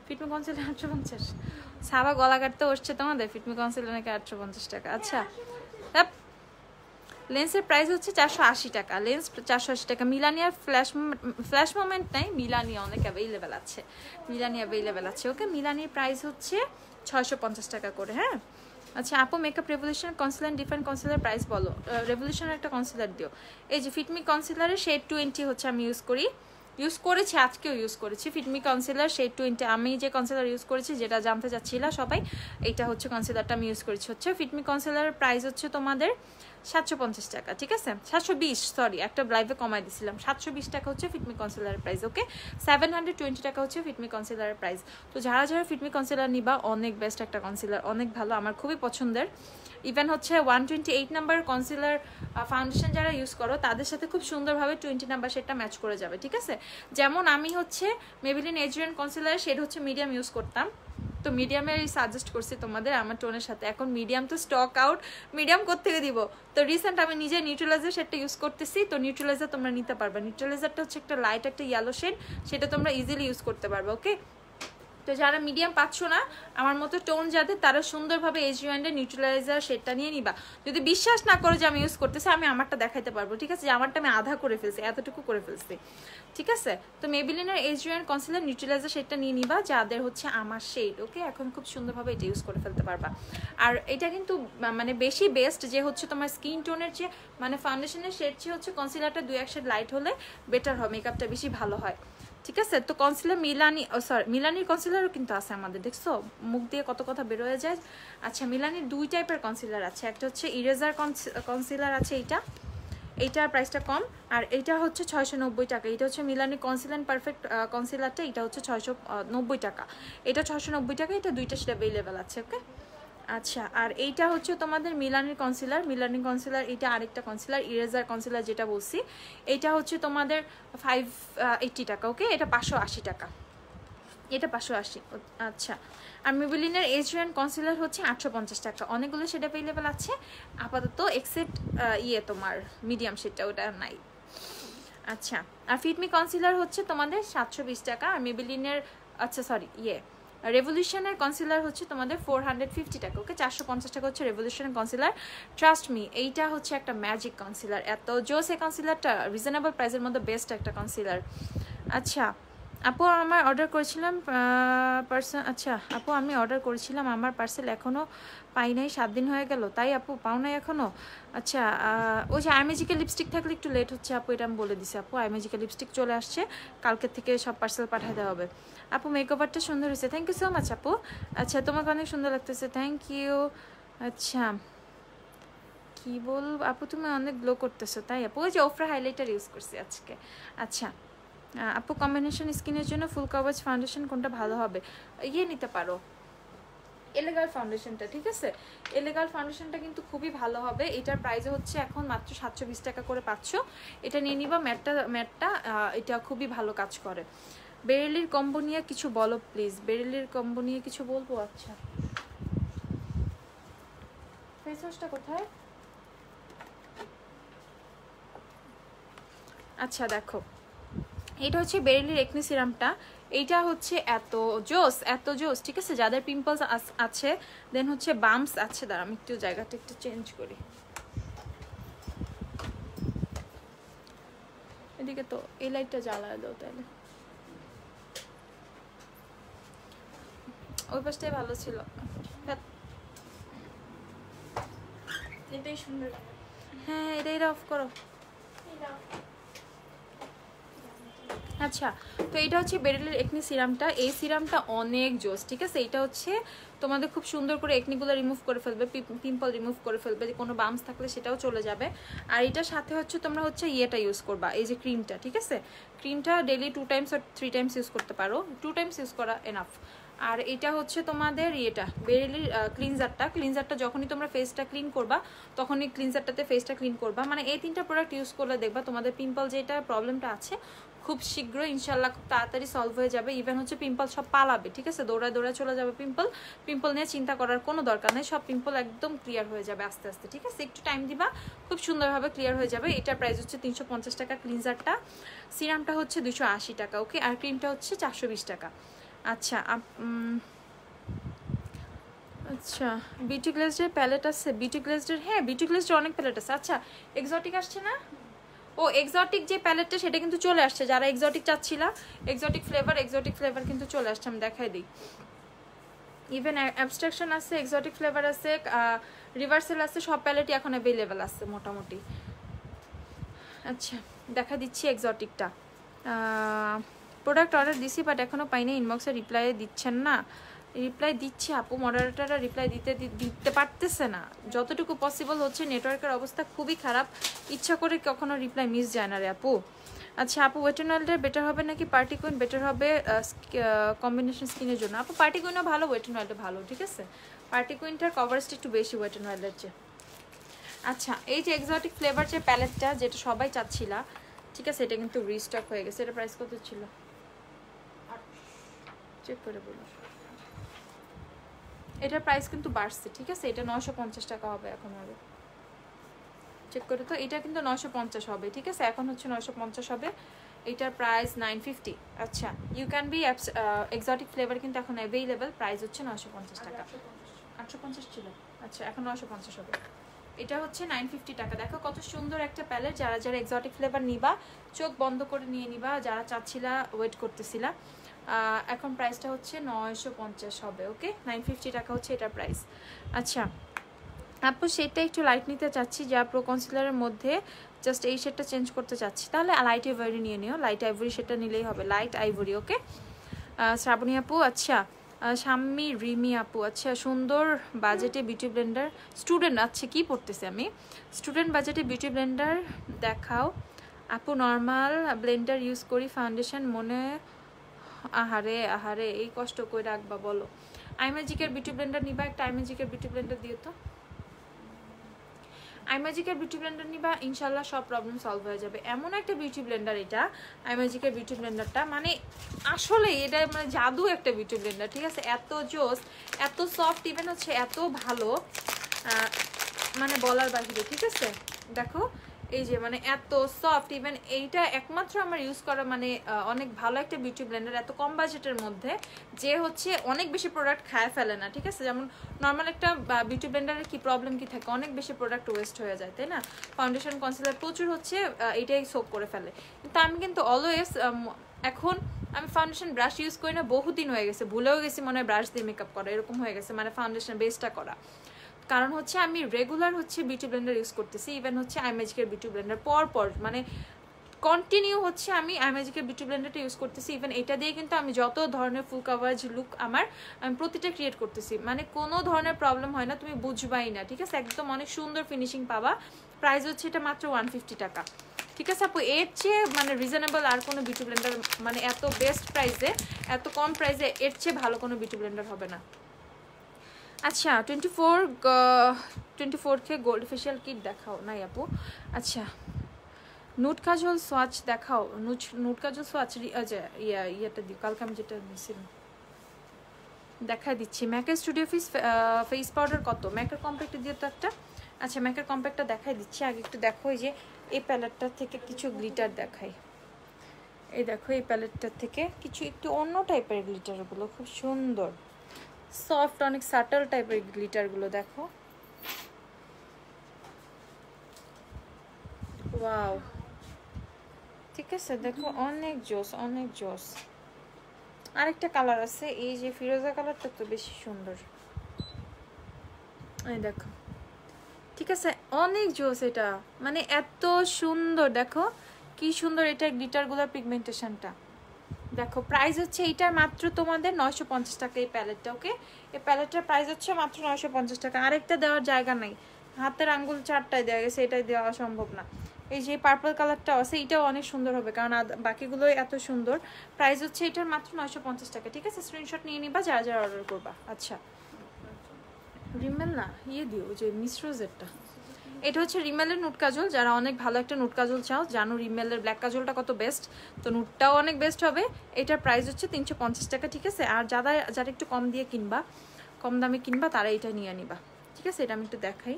ফিটমি কনসিলার 850 সাবা গলা কাটতে বসছে তোমাদের ফিটমি কনসিলার নাকি 850 টাকা আচ্ছা লেন্সের প্রাইস হচ্ছে 480 টাকা লেন্স 480 টাকা মিলানিয়ার ফ্ল্যাশ মোমেন্ট নাই মিলানিয়া অনেক অ্যাভেলেবেল আছে মিলানি অ্যাভেলেবেল আছে ওকে মিলানির প্রাইস হচ্ছে 650 টাকা করে হ্যাঁ আচ্ছা আপু makeup revolution concealer different concealer price বলো রেভলিউশনের একটা কনসিলার দিও এই যে ফিটমি কনসিলারের শেড 20 হচ্ছে আমি ইউজ করেছি আজকেও ইউজ করেছি ফিটমি কনসিলার শেড 20 আমি যে কনসিলার ইউজ করেছি যেটা জানতে চাচ্ছিলা সবাই এইটা হচ্ছে কনসিলারটা আমি ইউজ করেছি হচ্ছে ফিটমি কনসিলারের প্রাইস হচ্ছে তোমাদের 750 টাকা ঠিক আছে 720 সরি একটা লাইভে কমাই দিছিলাম 720 টাকা হচ্ছে ফিটমি কনসিলারের প্রাইস ওকে 720 টাকা হচ্ছে ফিটমি কনসিলারের প্রাইস তো যারা ফিটমি কনসিলার নিবা অনেক বেস্ট একটা কনসিলার অনেক ভালো আমার খুবই পছন্দের ইভেন হচ্ছে 128 নাম্বার কনসিলার ফাউন্ডেশন যারা ইউজ করো তাদের সাথে খুব সুন্দরভাবে 20 নাম্বার শেডটা ম্যাচ করে যাবে ঠিক আছে যেমন আমি হচ্ছে মেবিলিন এজরিয়ান কনসিলার শেড হচ্ছে মিডিয়াম ইউজ করতাম তো মিডিয়ামের সাজেস্ট করছি তোমাদের আমার টোনের সাথে এখন মিডিয়াম তো স্টক আউট মিডিয়াম কোত্থেকে দিব তো রিসেন্ট আমি নিজে নিউট্রালাইজার শেডটা ইউজ করতেছি তো নিউট্রালাইজার তোমরা নিতে পারবে নিউট্রালাইজারটা হচ্ছে একটা লাইট একটা ইয়েলো শেড সেটা তোমরা ইজিলি ইউজ করতে পারবে ওকে তো যারা মিডিয়াম পাচ্ছ না আমার মতো টোন যাদের তারা সুন্দরভাবে এজরিয়ানের নিউট্রালাইজার শেডটা নিয়ে নিবা যদি বিশ্বাস না করো যে আমি ইউজ করতেছি আমি আমারটা দেখাইতে পারবো ঠিক আছে যে আমারটা আমি আধা করে ফেলছি এতটুকু করে ফেলছি ঠিক আছে তো মেবিলিনের এজরিয়ান কনসিলার নিউট্রালাইজার শেডটা নিয়ে নিবা যাদের হচ্ছে আমার শেড ওকে এখন খুব সুন্দরভাবে এটা ইউজ করে ফেলতে পারবা আর এটা কিন্তু মানে বেশি বেস্ট যে হচ্ছে তোমার স্কিন টোনের যে মানে ফাউন্ডেশনের শেড চেয়ে হচ্ছে কনসিলারটা 2-1 শেড লাইট হলে বেটার হয় মেকআপটা বেশি ভালো হয় ঠিক আছে তো কনসিলার মিলানির কনসিলারও কিন্তু আছে আমাদের দেখছো মুখ দিয়ে কত কথা বের হয়ে যায় আচ্ছা মিলানির দুই টাইপের কনসিলার আছে একটা হচ্ছে ইরেজার কনসিলার আছে এইটার প্রাইসটা কম আর এইটা হচ্ছে 690 টাকা এটা হচ্ছে মিলানির কনসিলার পারফেক্ট কনসিলারটা এটা হচ্ছে 690 টাকা এটা 690 টাকা এটা দুইটা সেটা অ্যাভেলেবেল আছে ওকে আচ্ছা আর এইটা হচ্ছে তোমাদের মিলানির কনসিলার এটা আরেকটা কনসিলার ইরেজার কনসিলার যেটা বলছি এটা হচ্ছে তোমাদের 580 টাকা ওকে এটা 580 টাকা এটা 580 আচ্ছা আর মেবিলিনের এজরিয়ান কনসিলার হচ্ছে 850 টাকা অনেকগুলো সেটা অ্যাভেলেবেল আছে আপাতত এক্সেপ্ট তোমার মিডিয়াম শেডটা ওটা নাই আচ্ছা আর ফিটমি কনসিলার হচ্ছে তোমাদের 720 টাকা আর মেবিলিনের আচ্ছা সরি রেভলিউশনের কনসিলার হচ্ছে তোমাদের 450 টাকা ওকে 450 টাকা হচ্ছে রেভলিউশনের কনসিলার ট্রাস্ট মি এইটা হচ্ছে একটা ম্যাজিক কনসিলার এত জোস এই কনসিলারটা রিজনেবল প্রাইসের মধ্যে বেস্ট একটা কনসিলার আচ্ছা আপু আমার অর্ডার করেছিলাম আপু আমি অর্ডার করেছিলাম আমার পার্সেল এখনও পাই নাই 7 দিন হয়ে গেল তাই আপু পাও নাই এখনও আচ্ছা ওই যে আইমেজিক্যাল লিপস্টিক থাকলে একটু লেট হচ্ছে আপু এটা আমি বলে দিছি আপু আইমেজিক্যাল লিপস্টিক চলে আসছে কালকে থেকে সব পার্সেল পাঠিয়ে দেওয়া হবে আপু মেকওভারটা সুন্দর হয়েছে থ্যাংক ইউ সো মাচ আপু আচ্ছা তোমাকে অনেক সুন্দর লাগতেছে থ্যাংক ইউ আচ্ছা কি বলবো আপু তুমি অনেক গ্লো করতেছো তাই আপু ওই যে ওফরা হাইলাইটার ইউজ করছি আজকে আচ্ছা আপু কম্বিনেশন স্কিনের জন্য ফুল কভারেজ ফাউন্ডেশন কোনটা ভালো হবে নিতে পারো এলিগাল ফাউন্ডেশনটা ঠিক আছে এলিগাল ফাউন্ডেশনটা কিন্তু খুবই ভালো হবে এটার প্রাইস হচ্ছে এখন মাত্র 720 টাকা করে পাচ্ছ এটা নিয়ে নিবা ম্যাটটা এটা খুবই ভালো কাজ করে বেরেলির কম্বো নিয়ে কিছু বলো প্লিজ বেরেলির কম্বো নিয়ে কিছু বলবো আচ্ছা ফেস ওয়াশটা কোথায় আচ্ছা দেখো এটা হচ্ছে বেরেলির একনি সিরামটা এইটা হচ্ছে এত জোস ঠিক আছে যাদের পিম্পলস আছে দেন হচ্ছে বাম্পস আছে দাঁড়া আমি একটু জায়গাটা একটু চেঞ্জ করি এদিকে তো এই লাইটটা জ্বালায় দাও তাহলে ওই পাশটাই ভালো ছিল এটাই সুন্দর হ্যাঁ এটাই অফ করো আচ্ছা তো এটা হচ্ছে বেরেলির একনি সিরামটা এই সিরামটা অনেক জোস ঠিক আছে এটা হচ্ছে তোমাদের খুব সুন্দর করে একনিগুলো রিমুভ করে ফেলবে পিম্পল রিমুভ করে ফেলবে কোনো বাম্পস থাকলে সেটাও চলে যাবে আর এটার সাথে হচ্ছে তোমরা হচ্ছে ইয়েটা ইউজ করবা এই যে ক্রিমটা ঠিক আছে ক্রিমটা ডেইলি 2 টাইমস আর 3 টাইমস ইউজ করতে পারো 2 টাইমস ইউজ করা এনাফ আর এটা হচ্ছে তোমাদের ইয়েটা বেরিলির ক্লিনজারটা যখনই তোমরা ফেসটা ক্লিন করবা তখনই ক্লিনজারটাতে ফেসটা ক্লিন করবা। মানে এই 3টা প্রোডাক্ট ইউজ করলে দেখবা তোমাদের পিম্পল যেটা প্রবলেমটা আছে খুব শীঘ্রই ইনশাল্লাহ খুব তাড়াতাড়ি সলভ হয়ে যাবে। ইভেন হচ্ছে পিম্পল সব পালাবে, ঠিক আছে? দৌড়ায় দৌড়ায় চলে যাবে পিম্পল নিয়ে চিন্তা করার কোনো দরকার নেই। সব পিম্পল একদম ক্লিয়ার হয়ে যাবে আস্তে আস্তে, ঠিক আছে? একটু টাইম দিবা, খুব সুন্দরভাবে ক্লিয়ার হয়ে যাবে। এটার প্রাইস হচ্ছে 350 টাকা ক্লিনজারটা, সিরামটা হচ্ছে 280 টাকা, ওকে? আর ক্রিমটা হচ্ছে 420 টাকা। আচ্ছা আচ্ছা বিউটি গ্লেজের প্যালেট আছে, বিউটি গ্লেজের, হ্যাঁ বিউটি গ্লেজের অনেক প্যালেট আছে। আচ্ছা এক্সোটিক আসছে না? ও এক্সোটিক যে প্যালেটটা সেটা কিন্তু চলে আসছে, যারা এক্সোটিক চাচ্ছিলা এক্সোটিক ফ্লেভার কিন্তু চলে আসছে, আমি দেখাই দিই। ইভেন অ্যাবস্ট্রাকশন আছে, এক্সোটিক ফ্লেভার আছে, রিভার্সাল আছে, সব প্যালেটই এখন অ্যাভেলেবেল আছে মোটামুটি। আচ্ছা দেখা দিচ্ছি এক্সোটিকটা। প্রোডাক্ট অর্ডার দিছি বাট এখনও পাইনি, ইনবক্সে রিপ্লাই দিচ্ছেন না। রিপ্লাই দিচ্ছে আপু, মডারেটাররা রিপ্লাই দিতে পারতেছে না, যতটুকু পসিবল হচ্ছে। নেটওয়ার্কের অবস্থা খুবই খারাপ, ইচ্ছা করে কখনো রিপ্লাই মিস যায় না রে আপু। আচ্ছা আপু ওয়েট অ্যান্ড ওয়াইল্ডের বেটার হবে নাকি পার্টি কুইন বেটার হবে কম্বিনেশন স্কিনের জন্য? আপু পার্টি কুইনও ভালো, ওয়েট অ্যান্ড ওয়াইল্ডও ভালো, ঠিক আছে? পার্টি কুইনটার কভারেজটা একটু বেশি ওয়েট অ্যান্ড ওয়াইল্ডের চেয়ে। আচ্ছা এই যে এক্সোটিক ফ্লেভার যে প্যালেটটা যেটা সবাই চাচ্ছিলা, ঠিক আছে, এটা কিন্তু রিস্টক হয়ে গেছে। এটা প্রাইস কত ছিল চেক করে বলো। এটার প্রাইস কিন্তু বাড়ছে, ঠিক আছে? এটা 950 টাকা হবে এখন, হবে চেক করে তো। এটা কিন্তু 950 হবে, ঠিক আছে? এখন হচ্ছে 950 হবে, এটার প্রাইস 950। আচ্ছা you can be exotic flavour কিন্তু এখন অ্যাভেলেবেল, প্রাইস হচ্ছে 950 টাকা। 850 ছিল, আচ্ছা এখন 950 হবে। এটা হচ্ছে 950 টাকা। দেখো কত সুন্দর একটা প্যালেট, যারা যারা এক্সোটিক ফ্লেভার নিবা চোখ বন্ধ করে নিয়ে নিবা, যারা চাচ্ছিলা ওয়েট করতেছিলা। এখন প্রাইসটা হচ্ছে 950 হবে, ওকে? 950 টাকা হচ্ছে এটার প্রাইস। আচ্ছা আপু সেটা একটু লাইট নিতে চাচ্ছি, যা প্রো কনসিলারের মধ্যে জাস্ট এই শেডটা চেঞ্জ করতে চাচ্ছি, তাহলে লাইট আইভরি নিয়ে নিও, লাইট আইভরি সেটা নিলেই হবে, লাইট আইভরি, ওকে? শ্রাবণী আপু, আচ্ছা শাম্মী রিমি আপু, আচ্ছা সুন্দর বাজেটে বিউটি ব্লেন্ডার স্টুডেন্ট, আচ্ছা কি পড়তেছে আমি, স্টুডেন্ট বাজেটে বিউটি ব্লেন্ডার দেখাও আপু। নর্মাল ব্লেন্ডার ইউজ করি, ফাউন্ডেশন মনে, আহারে এই কষ্ট করে রাখবা বলো। আইম্যাজিকের বিউটি ব্লেন্ডার নিবা, একটা আইম্যাজিকের বিউটি ব্লেন্ডার দিও তো। আইম্যাজিকের বিউটি ব্লেন্ডার নিবা, ইনশাল্লাহ সব প্রবলেম সলভ হয়ে যাবে। এমন একটা বিউটি ব্লেন্ডার এটা, আইম্যাজিকের বিউটি ব্লেন্ডারটা, মানে আসলে এটা মানে জাদু একটা বিউটি ব্লেন্ডার, ঠিক আছে? এত জোস, এত সফট, ইভেন হচ্ছে এত ভালো, মানে বলার বাহিরে, ঠিক আছে? দেখো এই যে মানে এত সফট, ইভেন এইটা একমাত্র আমার ইউজ করা মানে অনেক ভালো একটা বিউটি ব্লেন্ডার এত কম বাজেটের মধ্যে, যে হচ্ছে অনেক বেশি প্রোডাক্ট খায় ফেলে না, ঠিক আছে? যেমন নর্মাল একটা বিউটি ব্লেন্ডারের কি প্রবলেম কি থাকে, অনেক বেশি প্রোডাক্ট ওয়েস্ট হয়ে যায়, তাই না? ফাউন্ডেশন কনসিলার প্রচুর হচ্ছে এটাই সোক করে ফেলে। কিন্তু আমি কিন্তু অলওয়েজ এখন আমি ফাউন্ডেশন ব্রাশ ইউজ করি না, বহুদিন হয়ে গেছে, ভুলেও গেছি মনে হয় ব্রাশ দিয়ে মেকআপ করা, এরকম হয়ে গেছে, মানে ফাউন্ডেশন বেসটা করা। কারণ হচ্ছে আমি রেগুলার হচ্ছে বিউটি ব্লেন্ডার ইউজ করতেছি, ইভেন হচ্ছে আইম্যাজিকের বিউটি ব্লেন্ডার পর মানে কন্টিনিউ হচ্ছে আমি আইম্যাজিকের বিউটি ব্লেন্ডারটা ইউজ করতেছি। ইভেন এটা দিয়ে কিন্তু আমি যত ধরনের ফুল কাভারেজ লুক আমি প্রতিটা ক্রিয়েট করতেছি, মানে কোনো ধরনের প্রবলেম হয় না, তুমি বুঝবাই না, ঠিক আছে? একদম অনেক সুন্দর ফিনিশিং পাবা। প্রাইস হচ্ছে এটা মাত্র 150 টাকা, ঠিক আছে আপু? এর চেয়ে মানে রিজনেবল আর কোনো বিউটি ব্লেন্ডার, মানে এত বেস্ট প্রাইসে, এত কম প্রাইসে এর চেয়ে ভালো কোনো বিউটি ব্লেন্ডার হবে না। আচ্ছা 24K গোল্ড ফেশিয়াল কিট দেখাও, নাই আপু। আচ্ছা নুট কাজল সোয়াচ দেখাও, নুট কাজল সোয়াচ, আচ্ছা ইয়েটা দিও, কালকে আমি যেটা দিয়েছিলাম দেখা দিচ্ছি। ম্যাকের স্টুডিও ফেস পাউডার কত? ম্যাকের কম্প্যাক্ট দিয়ে তো একটা। আচ্ছা ম্যাকের কম্প্যাক্টটা দেখাই দিচ্ছি, আগে একটু দেখো এই যে এই প্যালেটটার থেকে কিছু গ্লিটার দেখাই। এই দেখো এই প্যালেটটার থেকে কিছু একটু অন্য টাইপের গ্লিটারগুলো, খুব সুন্দর সফট, অনেক সাটল টাইপের গ্লিটারগুলো দেখো, ওয়াও, ঠিক আছে? দেখো অনেক জোস, অনেক জোস। আরেকটা কালার আছে এই যে ফিরোজা কালারটা, তো বেশি সুন্দর, এই দেখো, ঠিক আছে? অনেক জোস এটা, মানে এত সুন্দর, দেখো কি সুন্দর এটা গ্লিটারগুলোর পিগমেন্টেশনটা। দেখো প্রাইস হচ্ছে এইটার মাত্র তোমাদের 950 টাকা এই প্যালেটটা, ওকে? এই প্যালেটটার প্রাইস হচ্ছে মাত্র 950 টাকা। আরেকটা দেওয়ার জায়গা নাই, হাতের আঙ্গুল 4টায় দেওয়া গেছে, এটাই দেওয়া সম্ভব না। এই যে পার্পল কালারটা আছে, এটাও অনেক সুন্দর হবে, কারণ বাকিগুলোই এত সুন্দর। প্রাইস হচ্ছে এটার মাত্র 950 টাকা, ঠিক আছে? স্ক্রিনশট নিয়ে নিবা যারা যারা অর্ডার করবা। আচ্ছা রিমেল না দিও যে মিস রোজেরটা, এটা হচ্ছে রিমেলের নুট কাজল। যারা অনেক ভালো একটা নুট কাজল চাও, জানো রিমেলের ব্ল্যাক কাজলটা কত বেস্ট, তো নুটটাও অনেক বেস্ট হবে। এটার প্রাইস হচ্ছে 350 টাকা, ঠিক আছে? আর যারা একটু কম দিয়ে কিনবা, কম দামে কিনবা, তারা এটা নিয়ে নিবা, ঠিক আছে? এটা আমি একটু দেখাই,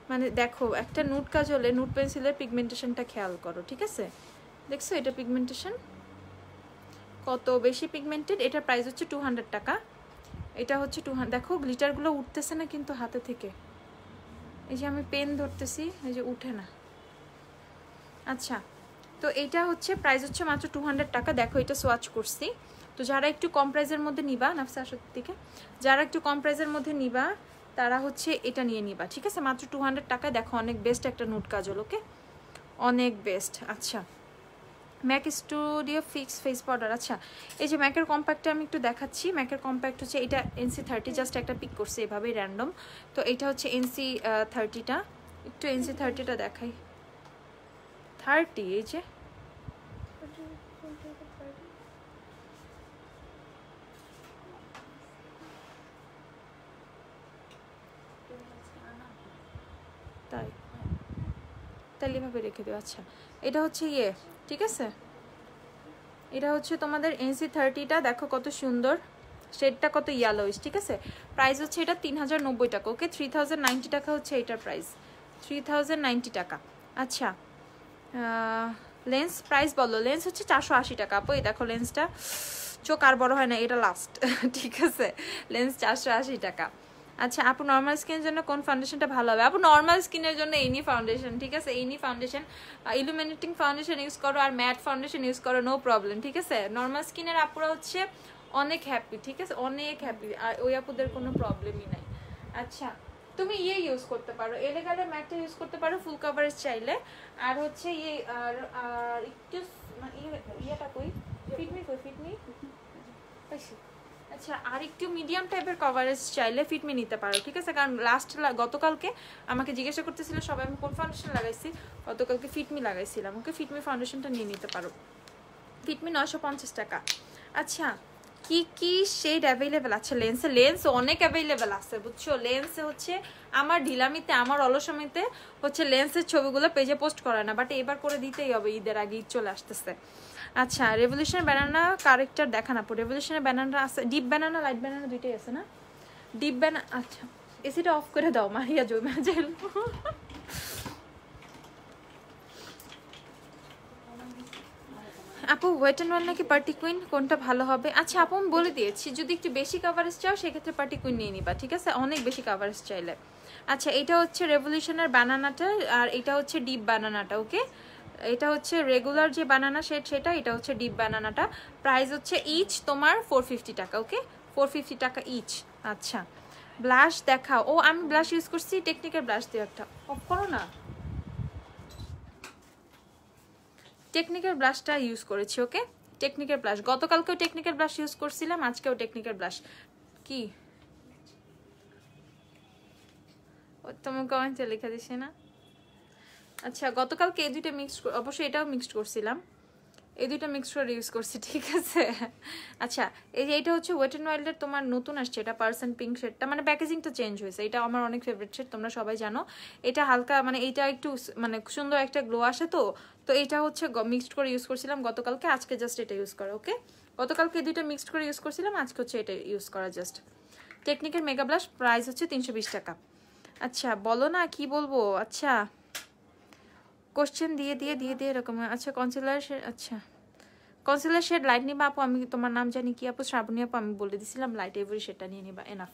মানে দেখো একটা নুট কাজলে নুট পেন্সিলের পিগমেন্টেশনটা খেয়াল করো, ঠিক আছে? দেখছো এটা পিগমেন্টেশন কত বেশি পিগমেন্টেড। এটার প্রাইস হচ্ছে 200 টাকা। এটা হচ্ছে 200, দেখো গ্লিটারগুলো উঠতেছে না কিন্তু হাতে থেকে, এই যে আমি পেন ধরতেছি, এই যে উঠে না। আচ্ছা তো এইটা হচ্ছে প্রাইস হচ্ছে মাত্র 200 টাকা। দেখো এটা সোয়াচ করছি, তো যারা একটু কম প্রাইসের মধ্যে নিবা, নাফসা থেকে যারা একটু কম প্রাইসের মধ্যে নিবা তারা হচ্ছে এটা নিয়ে নিবা, ঠিক আছে? মাত্র 200 টাকা। দেখো অনেক বেস্ট একটা নুট কাজল, ওকে, অনেক বেস্ট। আচ্ছা Mac studio fix face powder, আচ্ছা এই যে ম্যাকের কম্প্যাক্টটা আমি একটু দেখাচ্ছি। ম্যাকের কম্প্যাক্ট হচ্ছে এটা NC30, জাস্ট একটা পিক করছে এভাবেই র্যান্ডম। তো এটা হচ্ছে NC30টা, একটু NC30টা দেখাই। 30, এই যে তাই, তাহলে এভাবে রেখে দিও। আচ্ছা এটা হচ্ছে ঠিক আছে, এটা হচ্ছে তোমাদের NC30টা। দেখো কত সুন্দর শেডটা, কত ইয়েলোইশ, ঠিক আছে? প্রাইস হচ্ছে এটা 3090 টাকা, ওকে? 3090 টাকা হচ্ছে এটার প্রাইস, 3090 টাকা। আচ্ছা লেন্স প্রাইস বলো। লেন্স হচ্ছে 480 টাকা। আপু এই দেখো লেন্সটা, চোখ আর বড় হয় না, এটা লাস্ট ঠিক আছে? লেন্স 480 টাকা। আচ্ছা আপু নর্মাল স্কিনের জন্য কোন ফাউন্ডেশনটা ভালো হবে? আপু নর্মাল স্কিনের জন্য এনি ফাউন্ডেশন, ঠিক আছে? Any foundation, illuminating foundation use করো আর ম্যাট ফাউন্ডেশন ইউজ করো, নো প্রবলেম, ঠিক আছে? নর্মাল স্কিনের আপুরা হচ্ছে অনেক হ্যাপি, ঠিক আছে? অনেক হ্যাপি, আর ওই আপুদের কোনো প্রবলেমই নাই। আচ্ছা তুমি ইউজ করতে পারো, এলেগালের ম্যাটটা ইউজ করতে পারো ফুল কভারেজ চাইলে। আর হচ্ছে আর একটু ইয়েটা কই, ফিটমি কই, ফিটমি পাইছি। আচ্ছা আর একটু মিডিয়াম টাইপের কভারেজ চাইলে ফিটমি নিতে পারো, ঠিক আছে? কারণ গতকালকে আমাকে জিজ্ঞাসা করতেছিল সবাই আমি কোন ফাউন্ডেশন লাগাইছি, গতকালকে ফিটমি লাগাইছিলাম, ওকে? ফিটমি ফাউন্ডেশনটা নিয়ে নিতে পারো, ফিটমি 950 টাকা। আচ্ছা কি কি শেড অ্যাভেলেবেল আছে লেন্সে? লেন্স অনেক অ্যাভেলেবেল আছে, বুঝছো? লেন্স হচ্ছে আমার ঢিলামিতে, আমার অলসমিতে হচ্ছে লেন্সের ছবিগুলো পেজে পোস্ট করে না, বাট এবার করে দিতেই হবে, ঈদের আগে ঈদ চলে আসতেছে। আচ্ছা রেভলিউশনের ব্যানানা কারেক্টার দেখান আপু। রেভলিউশনের ব্যানানা আছে, ডিপ ব্যানানা লাইট ব্যানানা দুইটাই আছে না? ডিপ ব্যানানা, আচ্ছা এসিটা অফ করে দাও, মারিয়া জমা যাইল। আপু ওয়েট অ্যান্ড ওয়াল নাকি পার্টি কুইন, কোনটা ভালো হবে? আচ্ছা আপু আমি বলে দিয়েছি, যদি একটু বেশি কাভারেজ চাও সেক্ষেত্রে পার্টি কুইন নিয়ে নিবা, ঠিক আছে? অনেক বেশি কাভারেজ চাইলে। আচ্ছা এটা হচ্ছে রেভলিউশনের বানানাটা, আর এটা হচ্ছে ডিপ বানানাটা, ওকে? এটা হচ্ছে রেগুলার যে বানানা সেটা, এটা হচ্ছে ডিপ বানানাটা। প্রাইস হচ্ছে ইচ তোমার 450 টাকা, ওকে? 450 টাকা ইচ। আচ্ছা ব্লাশ দেখাও। ও আমি ব্লাশ ইউজ করছি, টেকনিকের ব্লাশ দিয়ে একটা অফ করো না। টেকনিকের ব্লাশটা ইউজ করেছি, ওকে? টেকনিকের ব্লাশ, গতকালকেও টেকনিকের ব্লাশ ইউজ করছিলাম, আজকেও টেকনিকের ব্লাশ। কি তুমি কমেন্টে লেখা দিছে না? আচ্ছা গতকালকে এই দুইটা মিক্সড, অবশ্যই এটাও মিক্সড করছিলাম, এই দুইটা মিক্সড করে ইউজ করছি, ঠিক আছে? আচ্ছা এই যে এটা হচ্ছে ওয়েট অ্যান্ড ওয়াইল্ডের তোমার নতুন আসছে, এটা পার্সন পিঙ্ক শেডটা, মানে প্যাকেজিংটা চেঞ্জ হয়েছে। এটা আমার অনেক ফেভারিট শেড, তোমরা সবাই জানো। এটা হালকা মানে এইটা একটু মানে সুন্দর একটা গ্লো আসে, তো তো এটা হচ্ছে মিক্সড করে ইউজ করছিলাম গতকালকে, আজকে জাস্ট এটা ইউজ করা, ওকে? গতকালকে এই দুইটা মিক্সড করে ইউজ করছিলাম, আজকে হচ্ছে এটা ইউজ করা জাস্ট। টেকনিকের মেগা ব্লাশ প্রাইস হচ্ছে 320 টাকা। আচ্ছা বলো না কি বলবো। আচ্ছা কোশ্চেন দিয়ে এরকম। আচ্ছা কনসিলার, আচ্ছা কনসিলার শেড লাইট নিবা আপু? আমি তোমার নাম জানি কি আপু? শ্রাবণী আপু। আমি বলে দিছিলাম লাইট এভরি শেডটা নিয়ে নিবা, এনাফ।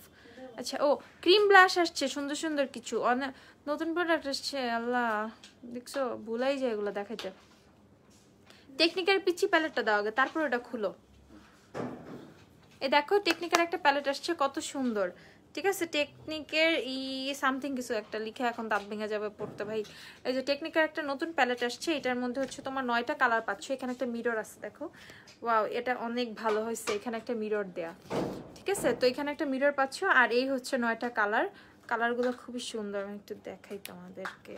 আচ্ছা ও ক্রিম ব্লাশ আসছে সুন্দর সুন্দর কিছু, অনেক নতুন প্রোডাক্ট আসছে, আল্লাহ দেখছো ভুলাই যায় এগুলো দেখাইতে। টেকনিকের পিচি প্যালেটটা দাও আগে, তারপর ওটা খুলো। এই দেখো টেকনিকের একটা প্যালেট আসছে, কত সুন্দর, ঠিক আছে? টেকনিকের সামথিং কিছু একটা লিখে, এখন দাঁত ভেঙে যাবে পড়তে ভাই। এই যে টেকনিকের একটা নতুন প্যালেট আসছে, এটার মধ্যে হচ্ছে তোমার 9টা কালার পাচ্ছ। এখানে একটা মিরর আছে, দেখো ওয়াও এটা অনেক ভালো হয়েছে, এখানে একটা মিরর দেয়া, ঠিক আছে? তো এখানে একটা মিরর পাচ্ছ, আর এই হচ্ছে 9টা কালার, কালারগুলো খুবই সুন্দর, আমি একটু দেখাই তোমাদেরকে।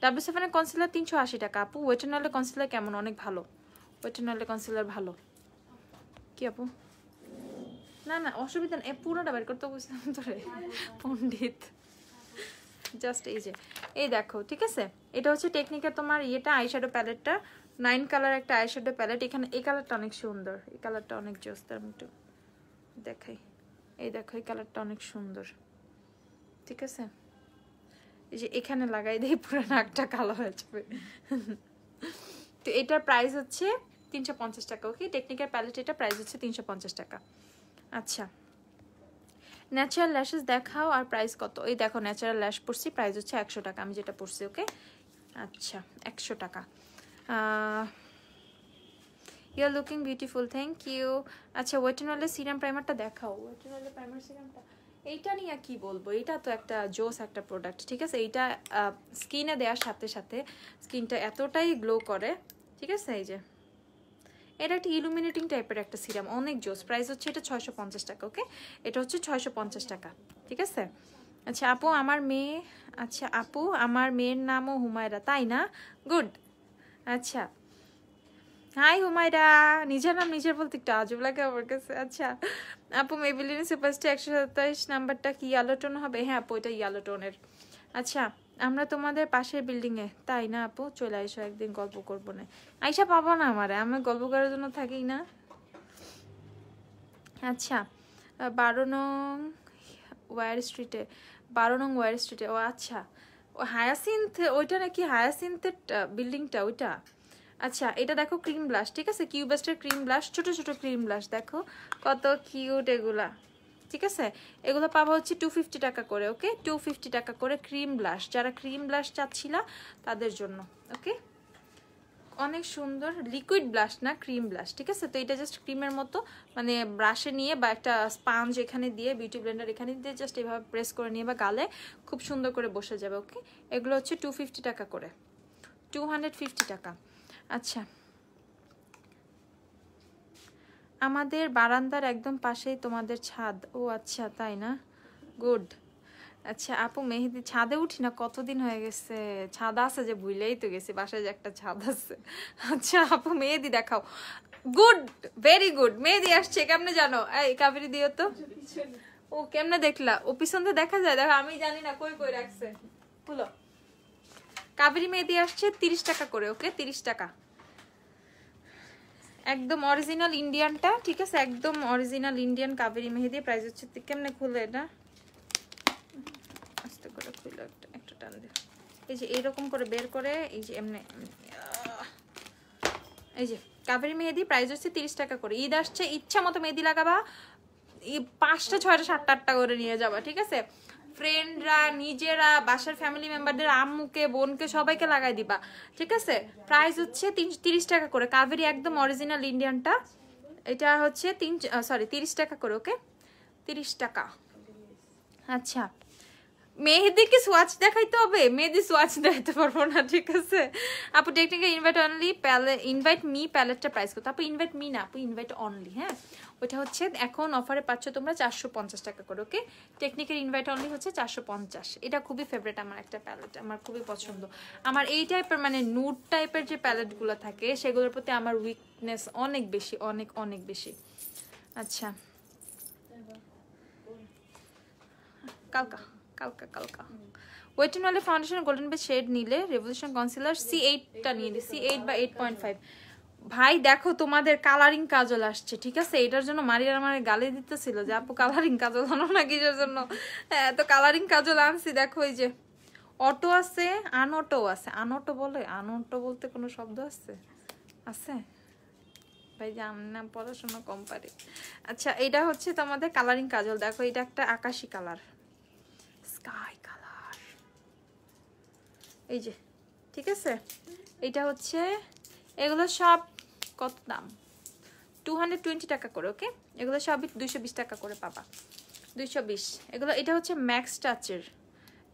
W7 এর কনসিলার 380 টাকা আপু। ওয়েট এন্ড অয়েলের কনসিলার কেমন? অনেক ভালো, ওয়েট এন্ড অয়েলের কনসিলার ভালো। কি আপু? না না অসুবিধা নেই, পুরোটা বের করতে বুঝলাম তোরে পণ্ডিত। জাস্ট এই যে এই দেখো, ঠিক আছে, এটা হচ্ছে টেকনিকের তোমার ইয়েটা আইশ্যাডো প্যালেটটা, 9 কালার একটা আইশ্যাডো প্যালেট। এখানে এই কালারটা অনেক সুন্দর, এই কালারটা অনেক জোস, তার একটু দেখাই। এই দেখো এই কালারটা অনেক সুন্দর, ঠিক আছে। এই যে এখানে লাগাই দেই পুরো নাকটা কালো হয়ে যাবে। তো এটার প্রাইস হচ্ছে 350 টাকা। ওকে, টেকনিকের প্যালেট এটা প্রাইস হচ্ছে 350 টাকা। আচ্ছা, ন্যাচারাল ল্যাশেস দেখাও আর প্রাইস কত? এই দেখো ন্যাচারাল ল্যাশ পড়ছি, প্রাইস হচ্ছে 100 টাকা, আমি যেটা পড়ছি। ওকে, আচ্ছা 100 টাকা। You are looking beautiful, thank you. আচ্ছা ওয়েট এন্ড অয়েলের সিরাম প্রাইমারটা দেখাও। ওয়েট এন্ড অয়েলের প্রাইমার সিরামটা এইটা নিয়ে কি বলবো, এটা তো একটা জোস একটা প্রোডাক্ট, ঠিক আছে। এইটা স্কিনে দেওয়ার সাথে সাথে স্কিনটা এতটাই গ্লো করে, ঠিক আছে। এই যে এটা একটা ইলুমিনেটিং টাইপের একটা সিরাম, অনেক জোস। প্রাইস হচ্ছে এটা 650 টাকা। ওকে, এটা হচ্ছে 650 টাকা, ঠিক আছে। আচ্ছা আপু আমার মেয়ে, আচ্ছা আপু আমার মেয়ের নামও হুমায়রা, তাই না? গুড। আচ্ছা হাই হুমায়রা, নিজের নাম নিজের বলতে একটু আজব লাগে আমার কাছে। আচ্ছা আপু মেবিলিন সুপারস্টার 127 নাম্বারটা কি ইয়েলো টোন হবে? হ্যাঁ আপু এটা ইয়েলো টোনের। আচ্ছা আমরা তোমাদের পাশের বিল্ডিং এ, তাই না আপু? চলে আইসো একদিন, গল্প করবো না। আইসা পাবো না আমারে, আমি গল্প করার জন্য থাকি না। আচ্ছা 12 নং ওয়ার স্ট্রিটে, 12 নং ওয়ার স্ট্রিটে। ও আচ্ছা, ও হায়াসিন্থ, ওইটা নাকি হায়াসিন্থের বিল্ডিংটা ওইটা। আচ্ছা এটা দেখো ক্রিম ব্লাশ, ঠিক আছে, কিউবেস্টের ক্রিম ব্লাশ, ছোট ছোট ক্রিম ব্লাশ, দেখো কত কিউট এগুলা, ঠিক আছে। এগুলো পাবো হচ্ছে 250 টাকা করে। ওকে, 250 টাকা করে ক্রিম ব্লাশ, যারা ক্রিম ব্লাশ চাচ্ছিলা তাদের জন্য। ওকে, অনেক সুন্দর লিকুইড ব্লাশ না, ক্রিম ব্লাশ, ঠিক আছে। তো এটা জাস্ট ক্রিমের মতো, মানে ব্রাশে নিয়ে বা একটা স্পাঞ্জ এখানে দিয়ে, বিউটি ব্লেন্ডার এখানে দিয়ে জাস্ট এভাবে প্রেস করে নিয়ে বা গালে খুব সুন্দর করে বসে যাবে। ওকে, এগুলো হচ্ছে 250 টাকা করে, 250 টাকা। আচ্ছা আমাদের বারান্দার একদম পাশেই তোমাদের ছাদ। ও আচ্ছা তাই না, গুড। আচ্ছা আপু মেহেদি, ছাদে উঠি না কতদিন হয়ে গেছে, ছাদ আছে যে ভুলেই তো গেছি, বাসায় যে একটা ছাদ আছে। আচ্ছা আপু মেহেদি দেখাও, গুড, ভেরি গুড। মেহেদি আসছে, কেমনে জানো? এই কাবেরি দিও তো। ও কেমনে দেখলা? ও পিছন থেকে দেখা যায়, দেখো আমি জানি না কই কই রাখছে। খুলো, কাবেরি মেহেদি আসছে 30 টাকা করে। ওকে 30 টাকা, একদম অরিজিনাল ইন্ডিয়ানটা, ঠিক আছে, একদম অরিজিনাল ইন্ডিয়ান কাবেরি মেহেদি। প্রাইস হচ্ছে, কেমনে খুলে এটা, আস্তে করে খুলে একটা টান দিয়ে, এই যে এইরকম করে বের করে, এই যে এমনি, এই যে কাবেরি মেহেদি প্রাইস হচ্ছে 30 টাকা করে। ঈদ আসছে, ইচ্ছা মতো মেহেদি লাগাবা, 5টা 6টা 7টা 8টা করে নিয়ে যাবা, ঠিক আছে। ফ্রেন্ডরা, নিজেরা, বাসার ফ্যামিলি মেম্বারদের, আম্মুকে, বোনকে, সবাইকে লাগাই দিবা, ঠিক আছে। প্রাইস হচ্ছে 30 টাকা করে, কাবেরি একদম অরিজিনাল ইন্ডিয়ানটা। এটা হচ্ছে 30 টাকা করে। ওকে 30 টাকা। আচ্ছা মেহেদি কি সোয়াচ দেখাইতে হবে? মেহেদি সোয়াচ দেখাইতে পারবো না, ঠিক আছে আপু। Technical invite only, invite me প্যালেটটা প্রাইস কত আপু? ইনভাইট মি না আপু, ইনভাইট অনলি। হ্যাঁ ওটা হচ্ছে এখন অফারে পাচ্ছ তোমরা 450 টাকা করে। ওকে, টেকনিক্যাল ইনভাইট অনলি হচ্ছে 450। এটা খুবই ফেভারিট আমার একটা প্যালেট, আমার খুবই পছন্দ। আমার এই টাইপের মানে নুড টাইপের যে প্যালেটগুলো থাকে সেগুলোর প্রতি আমার উইকনেস অনেক বেশি, অনেক অনেক বেশি। আচ্ছা কালকা কালকা কালকা wet and oil foundation golden base shade নিলে রেভলিউশন কনসিলার C8টা নিয়ে নি, C8 বা 8.5। ভাই দেখো তোমাদের কালারিং কাজল আসছে, ঠিক আছে। এটার জন্য মারিয়ার আমার গালি দিতেছিল যে আপু কালারিং কাজল আনো না কিসের জন্য। হ্যাঁ তো কালারিং কাজল আনছি, দেখো এই যে অটো আছে, আনঅটো আছে। আনঅটো বলে, আনঅটো বলতে কোনো শব্দ আছে? আছে ভাই, জান না, পড়াশোনা কম পারে। আচ্ছা এটা হচ্ছে তোমাদের কালারিং কাজল, দেখো এটা একটা আকাশি কালার, স্কাই কালার, এই যে, ঠিক আছে। এটা হচ্ছে, এগুলো সব কত দাম? 220 টাকা করে। ওকে, এগুলো সবই 220 টাকা করে পাবা, 220। এগুলো, এটা হচ্ছে ম্যাক্স টাচের।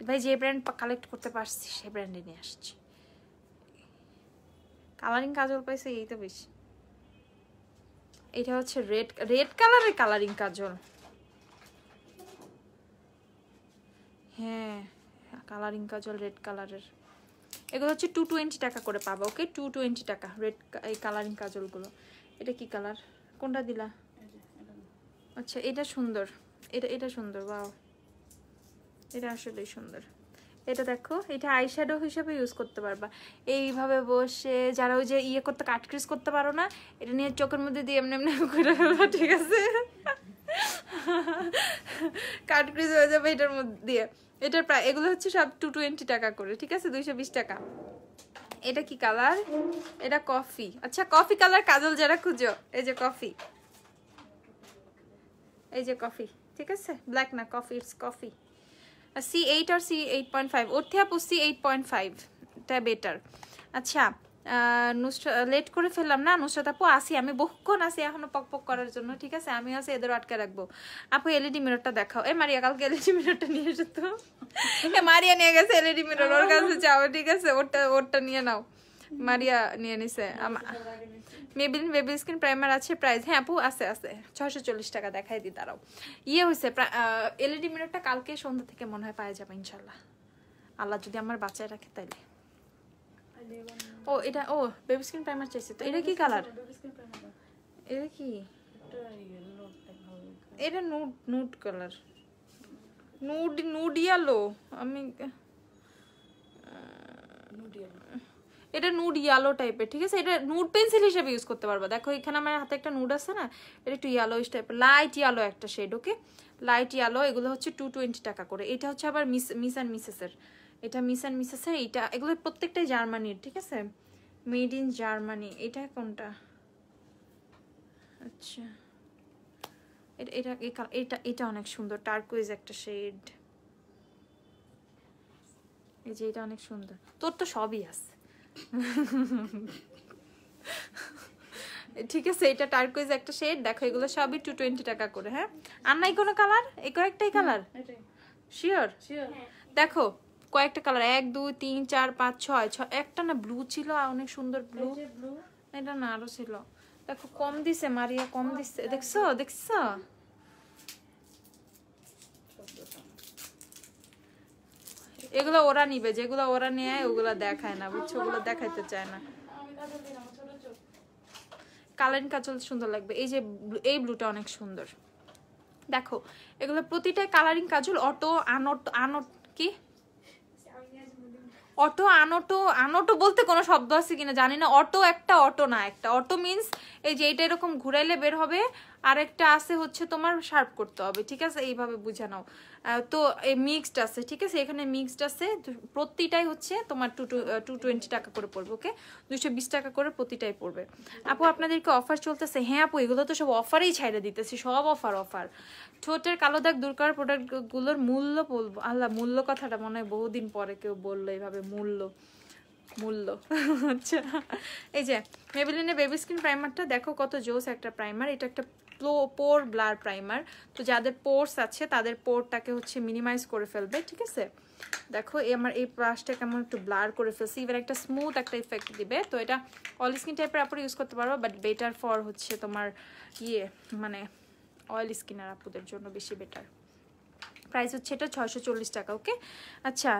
ভাই যে ব্র্যান্ড কালেক্ট করতে পারছি সেই ব্র্যান্ডে নিয়ে আসছি। কালারিং কাজল পাইছে এই তো বেশি। এটা হচ্ছে রেড কালারের কালারিং কাজল। হ্যাঁ কালারিং কাজল রেড কালারের, এগুলো হচ্ছে 220 টাকা করে পাবো। ওকে 220 টাকা রেড এই কালারিং কাজলগুলো। এটা কি কালার, কোনটা দিলা? আচ্ছা এটা সুন্দর, এটা সুন্দর, বাও এটা আসলেই সুন্দর। এটা দেখো, এটা আইশ্যাডো হিসেবে ইউজ করতে পারবা এইভাবে বসে, যারা ওই যে ইয়ে করতে কাট ক্রিজ করতে পারো না, এটা নিয়ে চোখের মধ্যে দিয়ে এমনি এমনি করে ফেলবা, ঠিক আছে? কাট ক্রিজ হয়ে যাবে এটার মধ্যে দিয়ে। এটার প্রায় এগুলো হচ্ছে সব 220 টাকা করে, ঠিক আছে? 220 টাকা। এটা কি কালার? এটা কফি। আচ্ছা কফি কালার কাজল যারা খুঁজো, এই যে কফি, এই যে কফি, ঠিক আছে? ব্ল্যাক না, কফি, ইটস কফি। C8 আর C8.5, ওর থেকে আপু C8.5 টা বেটার। আচ্ছা লেট করে ফেললাম না নুসরাত আপু? আসি আমি, বহুক্ষণ আসি এখনো পক পক করার জন্য, ঠিক আছে? আমি আছে এদের আটকে রাখবো। আপু এলইডি মিররটা দেখাও। এ মারিয়া কালকে এলইডি মিররটা নিয়ে এসো তো। এ মারিয়া নিয়ে গেছে এলইডি মিরর, ওর কাছে যাও, ঠিক আছে? ওরটা নিয়ে নাও। মারিয়া নিয়ে নিছে। মেবিলিন বেবি স্কিন প্রাইমার আছে, প্রাইস? হ্যাঁ আপু আছে 640 টাকা। দেখাই দি দাঁড়াও। ইয়ে হয়েছে এলইডি মিররটা কালকে সন্ধ্যা থেকে মনে হয় পাওয়া যাবে ইনশাল্লাহ, আল্লাহ যদি আমার বাচ্চায় রাখে তাইলে। ও এটা, ও বেবি স্কিন প্রাইমার চাইছে তো। এটা কি কালার? এটা কি? এটা নুড কালার, নুড ইয়েলো। আমি এটা নুড ইয়েলো টাইপের, ঠিক আছে? এটা নুড পেন্সিল হিসেবে ইউজ করতে পারবা। দেখো এখানে আমার হাতে একটা নুড আছে না, এটা একটু ইয়েলোইশ টাইপের, লাইট ইয়েলো একটা শেড। Okay light yellow. এগুলো হচ্ছে 220 টাকা করে। এটা হচ্ছে আবার মিস অ্যান্ড মিসেসের, এটা মিস অ্যান্ড মিসেসের। এইটা এগুলো প্রত্যেকটাই জার্মানির, ঠিক আছে? Made in Germany. এটা কোনটা? আচ্ছা এটা এটা এটা অনেক সুন্দর, টার্কুইজ একটা শেড। এই যে এটা অনেক সুন্দর। তোর তো সবই আছে, ঠিক আছে? এটা টার্কুইজ একটা শেড। দেখো এগুলো সবই 220 টাকা করে। হ্যাঁ আর নাই কোনো কালার? এই কয়েকটাই কালার? শিওর? দেখো কয়েকটা কালার, 1 2 3 4 5 6 একটা না ব্লু ছিল, অনেক সুন্দর ব্লু। এটা না আরো ছিল। দেখো কম দিছে মারিয়া, কম দিছে, দেখছো? দেখছো এগুলো ওরা নিবে, যেগুলো ওরা নেয় ওগুলো দেখায় না, বুঝছো? ওগুলো দেখাইতে চায় না। কালারিং কাজল সুন্দর লাগবে। এই যে এই ব্লুটা অনেক সুন্দর। দেখো এগুলো প্রতিটাই কালারিং কাজল। অটো আনট কি অটো আনোটো বলতে কোনো শব্দ আছে কিনা জানি না। অটো একটা, অটো না একটা। অটো মিন্স এই যে এটা এরকম ঘুরাইলে বের হবে, আরেকটা আছে হচ্ছে তোমার শার্প করতে হবে, ঠিক আছে? এইভাবে বুঝে নাও। তো এই মিক্সড আছে, ঠিক আছে? এখানে মিক্সড আছে। প্রতিটাই হচ্ছে তোমার 220 টাকা করে পড়বে। ওকে 220 টাকা করে প্রতিটাই পড়বে। আপু আপনাদেরকে অফার চলতেছে? হ্যাঁ আপু এগুলো তো সব অফারেই ছাইড়ে দিতেছি, সব অফার। ঠোঁটের কালো দাগ দূর করার প্রোডাক্টগুলোর মূল্য বলবো? আল্লাহ, মূল্য কথাটা মনে হয় বহুদিন পরে কেউ বললো এইভাবে, মূল্য। আচ্ছা এই যে মেবেলিনের বেবি স্কিন প্রাইমারটা দেখো কত জোস একটা প্রাইমার। এটা একটা পোর ব্লার প্রাইমার। তো যাদের পোর্স আছে তাদের পোরটাকে হচ্ছে মিনিমাইজ করে ফেলবে, ঠিক আছে? দেখো আমার এই ব্রাশটা কেমন একটু ব্লার করে ফেলছি, এবার একটা স্মুথ একটা ইফেক্ট দিবে। তো এটা অল স্কিন টাইপের আপুরা ইউজ করতে পারো, বাট বেটার ফর হচ্ছে তোমার মানে অয়েল স্কিনের আপুদের জন্য বেশি বেটার। প্রাইস হচ্ছে এটা 640 টাকা। ওকে আচ্ছা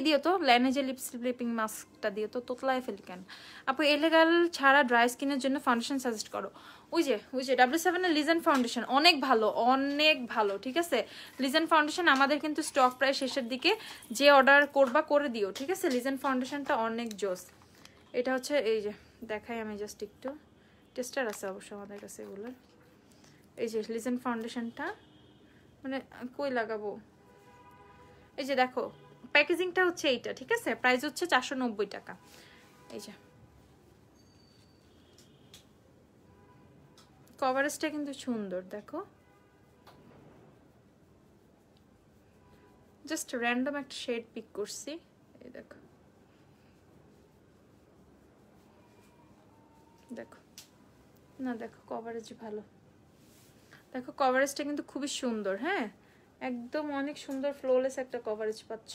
দিও তো ল্যানেজে লিপিং মাস্কটা দিও তো। তোতলায় ফেলি কেন আপু? এলেগাল ছাড়া ড্রাই স্কিনের জন্য ফাউন্ডেশন সাজেস্ট করো। ওই যে W7 এর লিজেন ফাউন্ডেশন অনেক ভালো, ঠিক আছে? লিজেন ফাউন্ডেশন আমাদের কিন্তু স্টক প্রায় শেষের দিকে, যে অর্ডার করবা করে দিও, ঠিক আছে? লিজেন ফাউন্ডেশনটা অনেক জোস। এটা হচ্ছে এই যে দেখাই আমি জাস্ট একটু, টেস্টার আছে অবশ্য আমাদের কাছে এগুলোর। এই যে লিজেন ফাউন্ডেশনটা মানে কই লাগাবো, এই যে দেখো প্যাকেজিংটা হচ্ছে এইটা, ঠিক আছে? প্রাইস হচ্ছে 490 টাকা। এই যে কভারেজটা কিন্তু সুন্দর, দেখো জাস্ট র্যান্ডম একটা শেড পিক করছি। এই দেখো না, দেখো কভারেজ ভালো, দেখো কভারেজটা কিন্তু খুবই সুন্দর। হ্যাঁ একদম অনেক সুন্দর ফ্লোলেস একটা কভারেজ পাচ্ছ।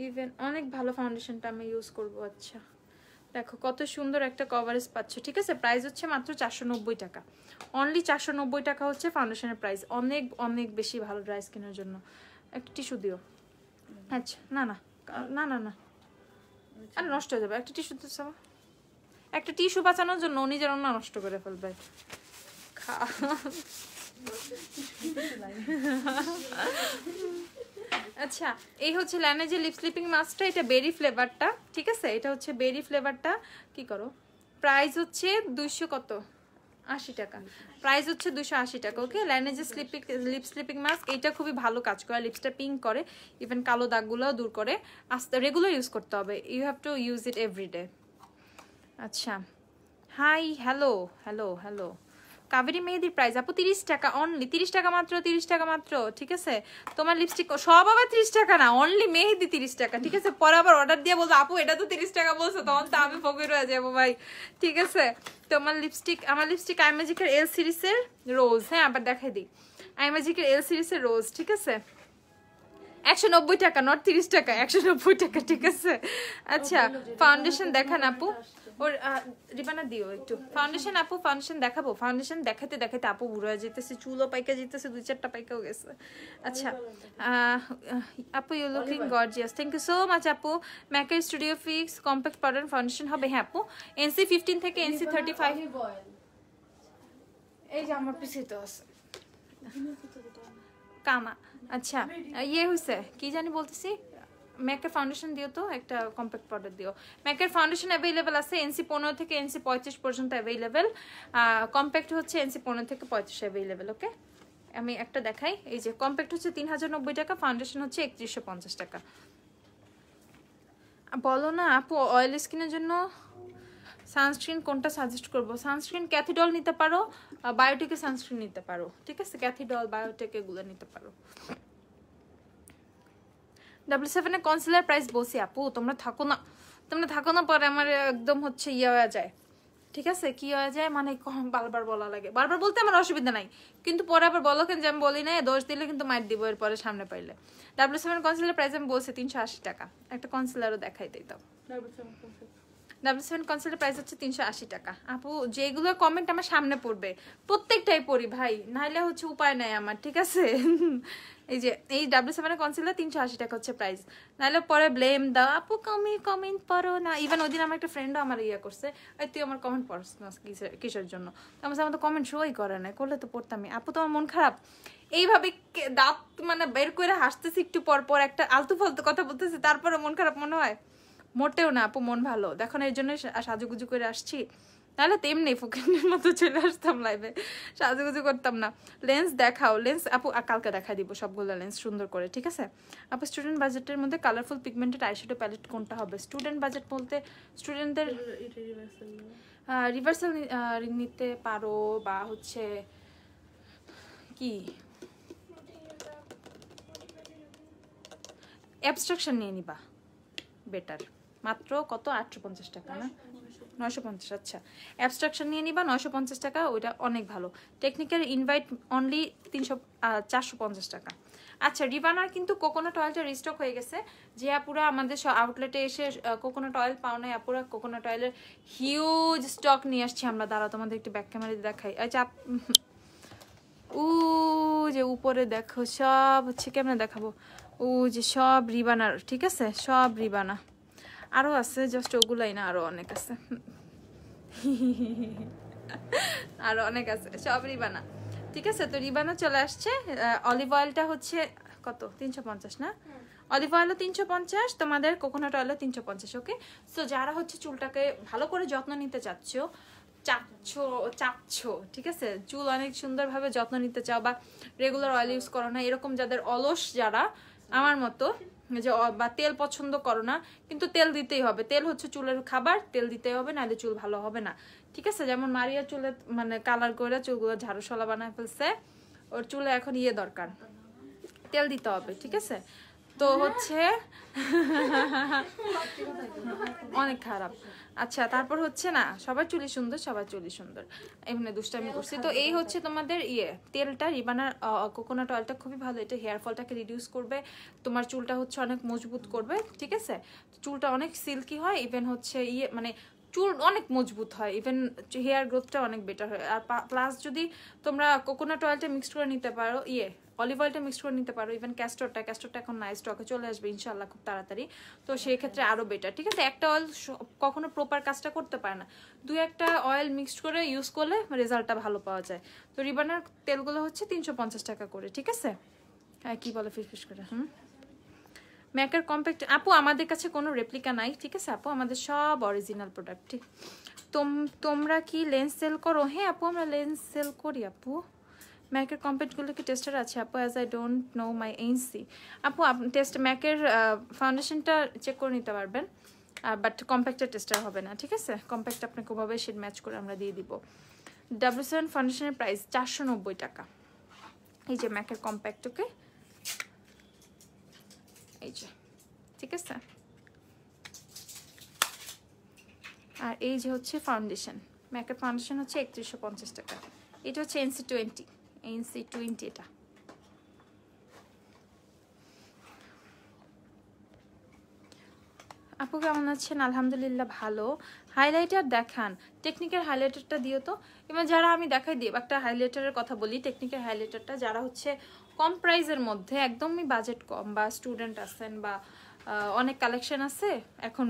ইভেন অনেক ভালো ফাউন্ডেশনটা আমি ইউজ করবো। আচ্ছা দেখো কত সুন্দর একটা কভারেজ পাচ্ছ, ঠিক আছে? প্রাইস হচ্ছে মাত্র 490 টাকা, অনলি 490 টাকা হচ্ছে ফাউন্ডেশনের প্রাইস। অনেক অনেক বেশি ভালো ড্রাই স্কিনের জন্য। একটা টিস্যু দিও। আচ্ছা না না না না না, আরে নষ্ট হয়ে যাবে, একটা টিস্যু দিতে, একটা টিস্যু বাঁচানোর জন্য উনি যেন না নষ্ট করে ফেলবে। আচ্ছা এই হচ্ছে ল্যানেজের লিপ স্লিপিং মাস্কটা, এটা বেরি ফ্লেভারটা, ঠিক আছে? এটা হচ্ছে বেরি ফ্লেভারটা। কি করো, প্রাইস হচ্ছে 200 কত 80 টাকা, প্রাইস হচ্ছে 280 টাকা। ওকে, ল্যানেজের লিপ স্লিপিং মাস্ক, এটা খুবই ভালো কাজ করে, লিপসটা পিঙ্ক করে, ইভেন কালো দাগগুলোও দূর করে। আস্তে রেগুলার ইউজ করতে হবে, you have to use it everyday. আচ্ছা hi hello hello hello, Kaveri মেহেদির প্রাইস আপু 30 টাকা অনলি, 30 টাকা মাত্র, 30 টাকা মাত্র, ঠিক আছে? তোমার লিপস্টিক সব আবার 30 টাকা না, অনলি মেহেদি 30 টাকা, ঠিক আছে? পরে আবার অর্ডার দিয়ে বলবো আপু এটা তো 30 টাকা বলছো, তখন তো আমি ফকির হয়ে যাবো ভাই, ঠিক আছে? তোমার লিপস্টিক, আমার লিপস্টিক আইম্যাজিকের এল সিরিজের রোজ, হ্যাঁ আবার দেখাই দিই, আইম্যাজিকের এল সিরিজের রোজ, ঠিক আছে? 190 টাকা, নট 30 টাকা, 190 টাকা, ঠিক আছে? আচ্ছা ফাউন্ডেশন দেখান আপু, ওর রিবানা দিও একটু ফাউন্ডেশন আপু, ফাউন্ডেশন দেখাবো। ফাউন্ডেশন দেখাতে দেখাতে আপু বুড়ো হয়ে যেতেছে, চুলও পাইকা যেতেছে, 2-4টা পাইকাও গেছে। আচ্ছা আপু you looking gorgeous, thank you so much আপু। ম্যাকের studio fix compact powder foundation হবে, হ্যাঁ আপু, NC 15 থেকে NC 35। এই যে আমার পিছিয়ে তো আছে কামা। আচ্ছা ইয়ে হয়েছে কি জানি বলতেছি, ম্যাকের ফাউন্ডেশন দিও তো, একটা কম্প্যাক্ট পাউডার দিও। ম্যাকের ফাউন্ডেশন অ্যাভেলেবেল আছে NC 15 থেকে NC 35 পর্যন্ত অ্যাভেলেবেল, কম্প্যাক্ট হচ্ছে NC 15 থেকে 35 অ্যাভেলেবেল। ওকে আমি একটা দেখাই, এই যে কম্প্যাক্ট হচ্ছে 3090 টাকা, ফাউন্ডেশন হচ্ছে 3150 টাকা। বলো না আপু অয়েল স্কিনের জন্য সানস্ক্রিন কোনটা সাজেস্ট করব? সানস্ক্রিন ক্যাথিডল নিতে পারো, বায়োটেকের সানস্ক্রিন নিতে পারো, ঠিক আছে? ক্যাথিডল বায়োটেক এগুলো নিতে পারো। W7 এর কনসিলার প্রাইস বলছি আপু, তোমরা থাকো না পরে আমার একদম হচ্ছে ইয়ে হয়ে যায়, ঠিক আছে? কি হয়ে যায় মানে বারবার বলা লাগে, বারবার বলতে আমার অসুবিধা নাই, কিন্তু পরে আবার বলো কেন যে আমি বলি না, দোষ দিলে কিন্তু মাইর দিব এরপরে সামনে পাইলে। W7 কনসিলার প্রাইস আমি বলছি 380 টাকা, একটা কনসিলারও দেখাই দিই দাও। W7 কনসিলার প্রাইস হচ্ছে 380 টাকা। আপু যেগুলো কমেন্ট আমার সামনে পড়বে প্রত্যেকটাই পড়ি ভাই, নাইলে হচ্ছে উপায় নাই আমার, ঠিক আছে? এই যে এই W7 কনসিলার 380 টাকা হচ্ছে প্রাইস, নাইলে পরে ব্লেম দাও আপু কমেন্ট পড়ো না। ইভেন ওই দিন আমার একটা ফ্রেন্ডও আমার ইয়ে করছে, এই তুই আমার কমেন্ট পড়ছ না কিসের জন্য? আমার তো কমেন্ট শোই করে না, করলে তো পড়তামই। আপু তোমার মন খারাপ, এইভাবে দাঁত মানে বের করে হাসতেছি একটু পর পর, একটা আলতু ফালতু কথা বলতেছি, তারপরে মন খারাপ মনে হয়? মোটেও না আপু, মন ভালো, দেখো না এর জন্য সাজুগুজু করে আসছি, তাহলে তেমনি ফকিনের মতো চলে আসতাম লাইভে, সাজুগুজু করতাম না। লেন্স দেখাও, লেন্স আপু কালকে দেখা দিব সবগুলো লেন্স সুন্দর করে, ঠিক আছে? আপু স্টুডেন্ট বাজেটের মধ্যে কালারফুল পিগমেন্টেড আইশ্যাডো প্যালেট কোনটা হবে? স্টুডেন্ট বাজেট বলতে স্টুডেন্টদের রিভার্সাল নিতে পারো, বা হচ্ছে কি অ্যাবস্ট্রাকশন নিয়ে নিবা বেটার, মাত্র কত 850 টাকা না 950? আচ্ছা অ্যাবস্ট্রাকশন নিয়ে নিবা 950 টাকা, ওইটা অনেক ভালো। টেকনিক্যাল ইনভাইট অনলি 450 টাকা। আচ্ছা রিবানার কিন্তু কোকোনাট অয়েলটা রিস্টক হয়ে গেছে, যে আপুরা আমাদের আউটলেটে এসে কোকোনাট অয়েল পাও নাই, আপুরা কোকোনাট অয়েলের হিউজ স্টক নিয়ে আসছি আমরা, দাঁড়াও তোমাদের একটু ব্যাক ক্যামেরা দেখাই। আচ্ছা ও যে উপরে দেখো সব হচ্ছে, কেমনে দেখাবো, ও যে সব রিবানার, ঠিক আছে? সব রিবানা, আরো আছে, জাস্ট ওগুলাই না, আরো অনেক আছে, আরো অনেক আছে, সব রিবানা, ঠিক আছে? তো রিবানা চলে আসছে। অলিভ অয়েলটা হচ্ছে কত 350 না? অলিভ অয়েলও 350, তোমাদের কোকোনাট অয়েলও 350। ওকে, সো যারা হচ্ছে চুলটাকে ভালো করে যত্ন নিতে চাচ্ছ, ঠিক আছে? চুল অনেক সুন্দরভাবে যত্ন নিতে চাও, বা রেগুলার অয়েল ইউজ করো না, এরকম যাদের অলস, যারা আমার মতো যে বা তেল পছন্দ করো না, কিন্তু তেল দিতেই হবে, তেল হচ্ছে চুলের খাবার, তেল দিতেই হবে, নাহলে চুল ভালো হবে না, ঠিক আছে? যেমন মারিয়া চুলে মানে কালার করে চুলগুলো ঝাড়ুশলা বানায় ফেলছে, ওর চুলে এখন ইয়ে দরকার, তেল দিতে হবে, ঠিক আছে? তো হচ্ছে অনেক খারাপ। আচ্ছা তারপর হচ্ছে না, সবার চুলি সুন্দর, এমনি দুষ্টামি করছি। তো এই হচ্ছে তোমাদের ইয়ে তেলটা, রিবানার কোকোনাট অয়েলটা খুবই ভালো, এটা হেয়ার ফলটাকে রিডিউস করবে, তোমার চুলটা হচ্ছে অনেক মজবুত করবে, ঠিক আছে? চুলটা অনেক সিল্কি হয়, ইভেন হচ্ছে ইয়ে মানে চুল অনেক মজবুত হয়, ইভেন হেয়ার গ্রোথটা অনেক বেটার হয়। আর প্লাস যদি তোমরা কোকোনাট অয়েলটা মিক্সড করে নিতে পারো, অলিভ অয়েলটা মিক্সড করে নিতে পারো, ইভেন ক্যাস্টরটা এখন নাই, স্টকে চলে আসবে ইনশাল্লাহ খুব তাড়াতাড়ি, তো সেই ক্ষেত্রে আরও বেটার। ঠিক আছে, একটা অয়েল কখনো প্রপার কাজটা করতে পারে না, 2-1টা অয়েল মিক্সড করে ইউজ করলে রেজাল্টটা ভালো পাওয়া যায়। তো রিবানের তেলগুলো হচ্ছে 350 টাকা করে। ঠিক আছে, হ্যাঁ কি বলে ফিস করে। ম্যাকের কম্প্যাক্ট আপু আমাদের কাছে কোনো রেপ্লিকা নাই। ঠিক আছে আপু, আমাদের সব অরিজিনাল প্রোডাক্ট। ঠিক, তোমরা কি লেন্স সেল করো? হ্যাঁ আপু আমরা লেন্স সেল করি আপু। ম্যাকের কম্প্যাক্টগুলো কি টেস্টার আছে আপু? As I don't know my NC. আপু টেস্ট ম্যাকের ফাউন্ডেশনটা চেক করে নিতে পারবেন, বাট কম্প্যাক্টের টেস্টার হবে না। ঠিক আছে, কম্প্যাক্ট আপনাকে ওভাবে শেড ম্যাচ করে আমরা দিয়ে দিব। W7 ফাউন্ডেশনের প্রাইস 490 টাকা। এই যে ম্যাকের কম্প্যাক্ট, ওকে এই যে, ঠিক আছে। আর এই যে হচ্ছে ফাউন্ডেশন, ম্যাকের ফাউন্ডেশন হচ্ছে 3150 টাকা। এটা হচ্ছে NC20 এটা। আপু কেমন আছেন? আলহামদুলিল্লাহ ভালো। হাইলাইটার দেখান, টেকনিকের হাইলাইটারটা দিও তো। এবার যারা আমি দেখাই দিই, একটা হাইলাইটারের কথা বলি, টেকনিকের হাইলাইটারটা যারা হচ্ছে কম প্রাইসের মধ্যে, একদমই বাজেট কম, বা স্টুডেন্ট আছেন, বা অনেক কালেকশন আছে, এখন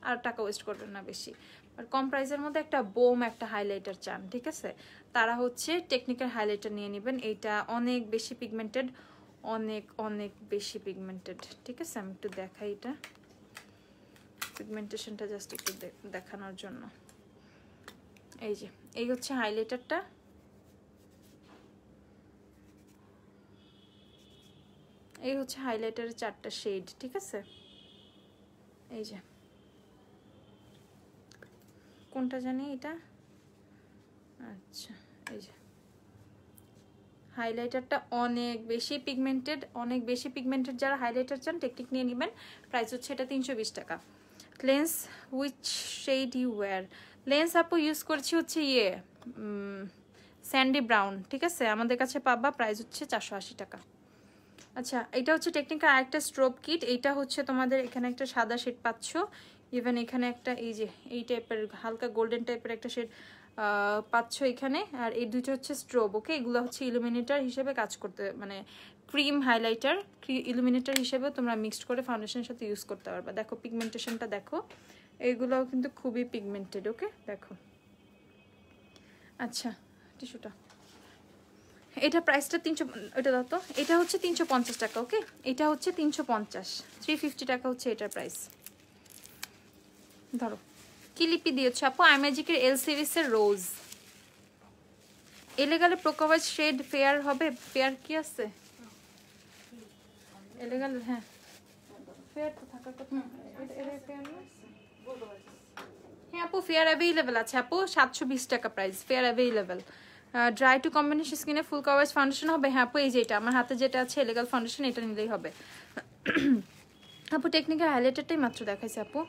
আর টাকা ওয়েস্ট করবেন না বেশি, আর কম প্রাইসের মধ্যে একটা বোম একটা হাইলাইটার চান, ঠিক আছে, তারা হচ্ছে টেকনিকের হাইলাইটার নিয়ে নেবেন। এইটা অনেক বেশি পিগমেন্টেড, অনেক বেশি পিগমেন্টেড। ঠিক আছে, আমি একটু দেখাই এটা পিগমেন্টেশনটা জাস্ট একটু দেখানোর জন্য। এই যে এই হচ্ছে হাইলাইটারটা, এই হচ্ছে হাইলাইটারের 4টা শেড। ঠিক আছে, এই যে কোনটা জানি এটা, আচ্ছা এই যে হাইলাইটারটা অনেক বেশি পিগমেন্টেড, যারা হাইলাইটার চান টেকনিক নিয়ে নেবেন। প্রাইস হচ্ছে এটা 320 টাকা। Lens which shade you wear? Lens আপু ইউজ করছি হচ্ছে স্যান্ডি ব্রাউন। ঠিক আছে, আমাদের কাছে পাবা, প্রাইস হচ্ছে 480 টাকা। আচ্ছা, এটা হচ্ছে টেকনিকের আরেকটা স্ট্রোব কিট। এইটা হচ্ছে তোমাদের এখানে একটা সাদা শেড পাচ্ছ, ইভেন এখানে একটা এই যে এই টাইপের হালকা গোল্ডেন টাইপের একটা শেড পাচ্ছ এখানে। আর এই দুইটা হচ্ছে স্ট্রোব, ওকে। এগুলো হচ্ছে ইলুমিনেটর হিসেবে কাজ করতে, মানে ক্রিম হাইলাইটার, ইলুমিনেটর হিসেবেও তোমরা মিক্সড করে ফাউন্ডেশনের সাথে ইউজ করতে পারবা। দেখো পিগমেন্টেশনটা দেখো, এইগুলোও কিন্তু খুবই পিগমেন্টেড, ওকে দেখো। আচ্ছা টিস্যুটা, এটা প্রাইসটা 300, এটা দাও তো। এটা হচ্ছে 350 টাকা, ওকে। এটা হচ্ছে 350, 350 টাকা হচ্ছে এটার প্রাইস। ধরো কি লিপি দিয়েছ আপু? আইম্যাজিকের এল সিরিজের রোজ। এলেগালে প্রোকোভাইজ শেড ফেয়ার হবে? ফেয়ার কি আছে এলেগালে? হ্যাঁ ফেয়ার তো থাকার কথা। এটা ফেয়ার না? হ্যাঁ আপু ফেয়ার অ্যাভেলেবেল আছে আপু, 720 টাকা price, fair available. Dry two combination স্কিনে ফুল কভারেজ ফাউন্ডেশন হবে? হ্যাঁ আপু এই যে এটা আমার হাতে যেটা আছে এলেগাল ফাউন্ডেশন, এটা নিলেই হবে আপু। টেকনিক্যাল হাইলাইটারটাই মাত্র দেখাইছে আপু,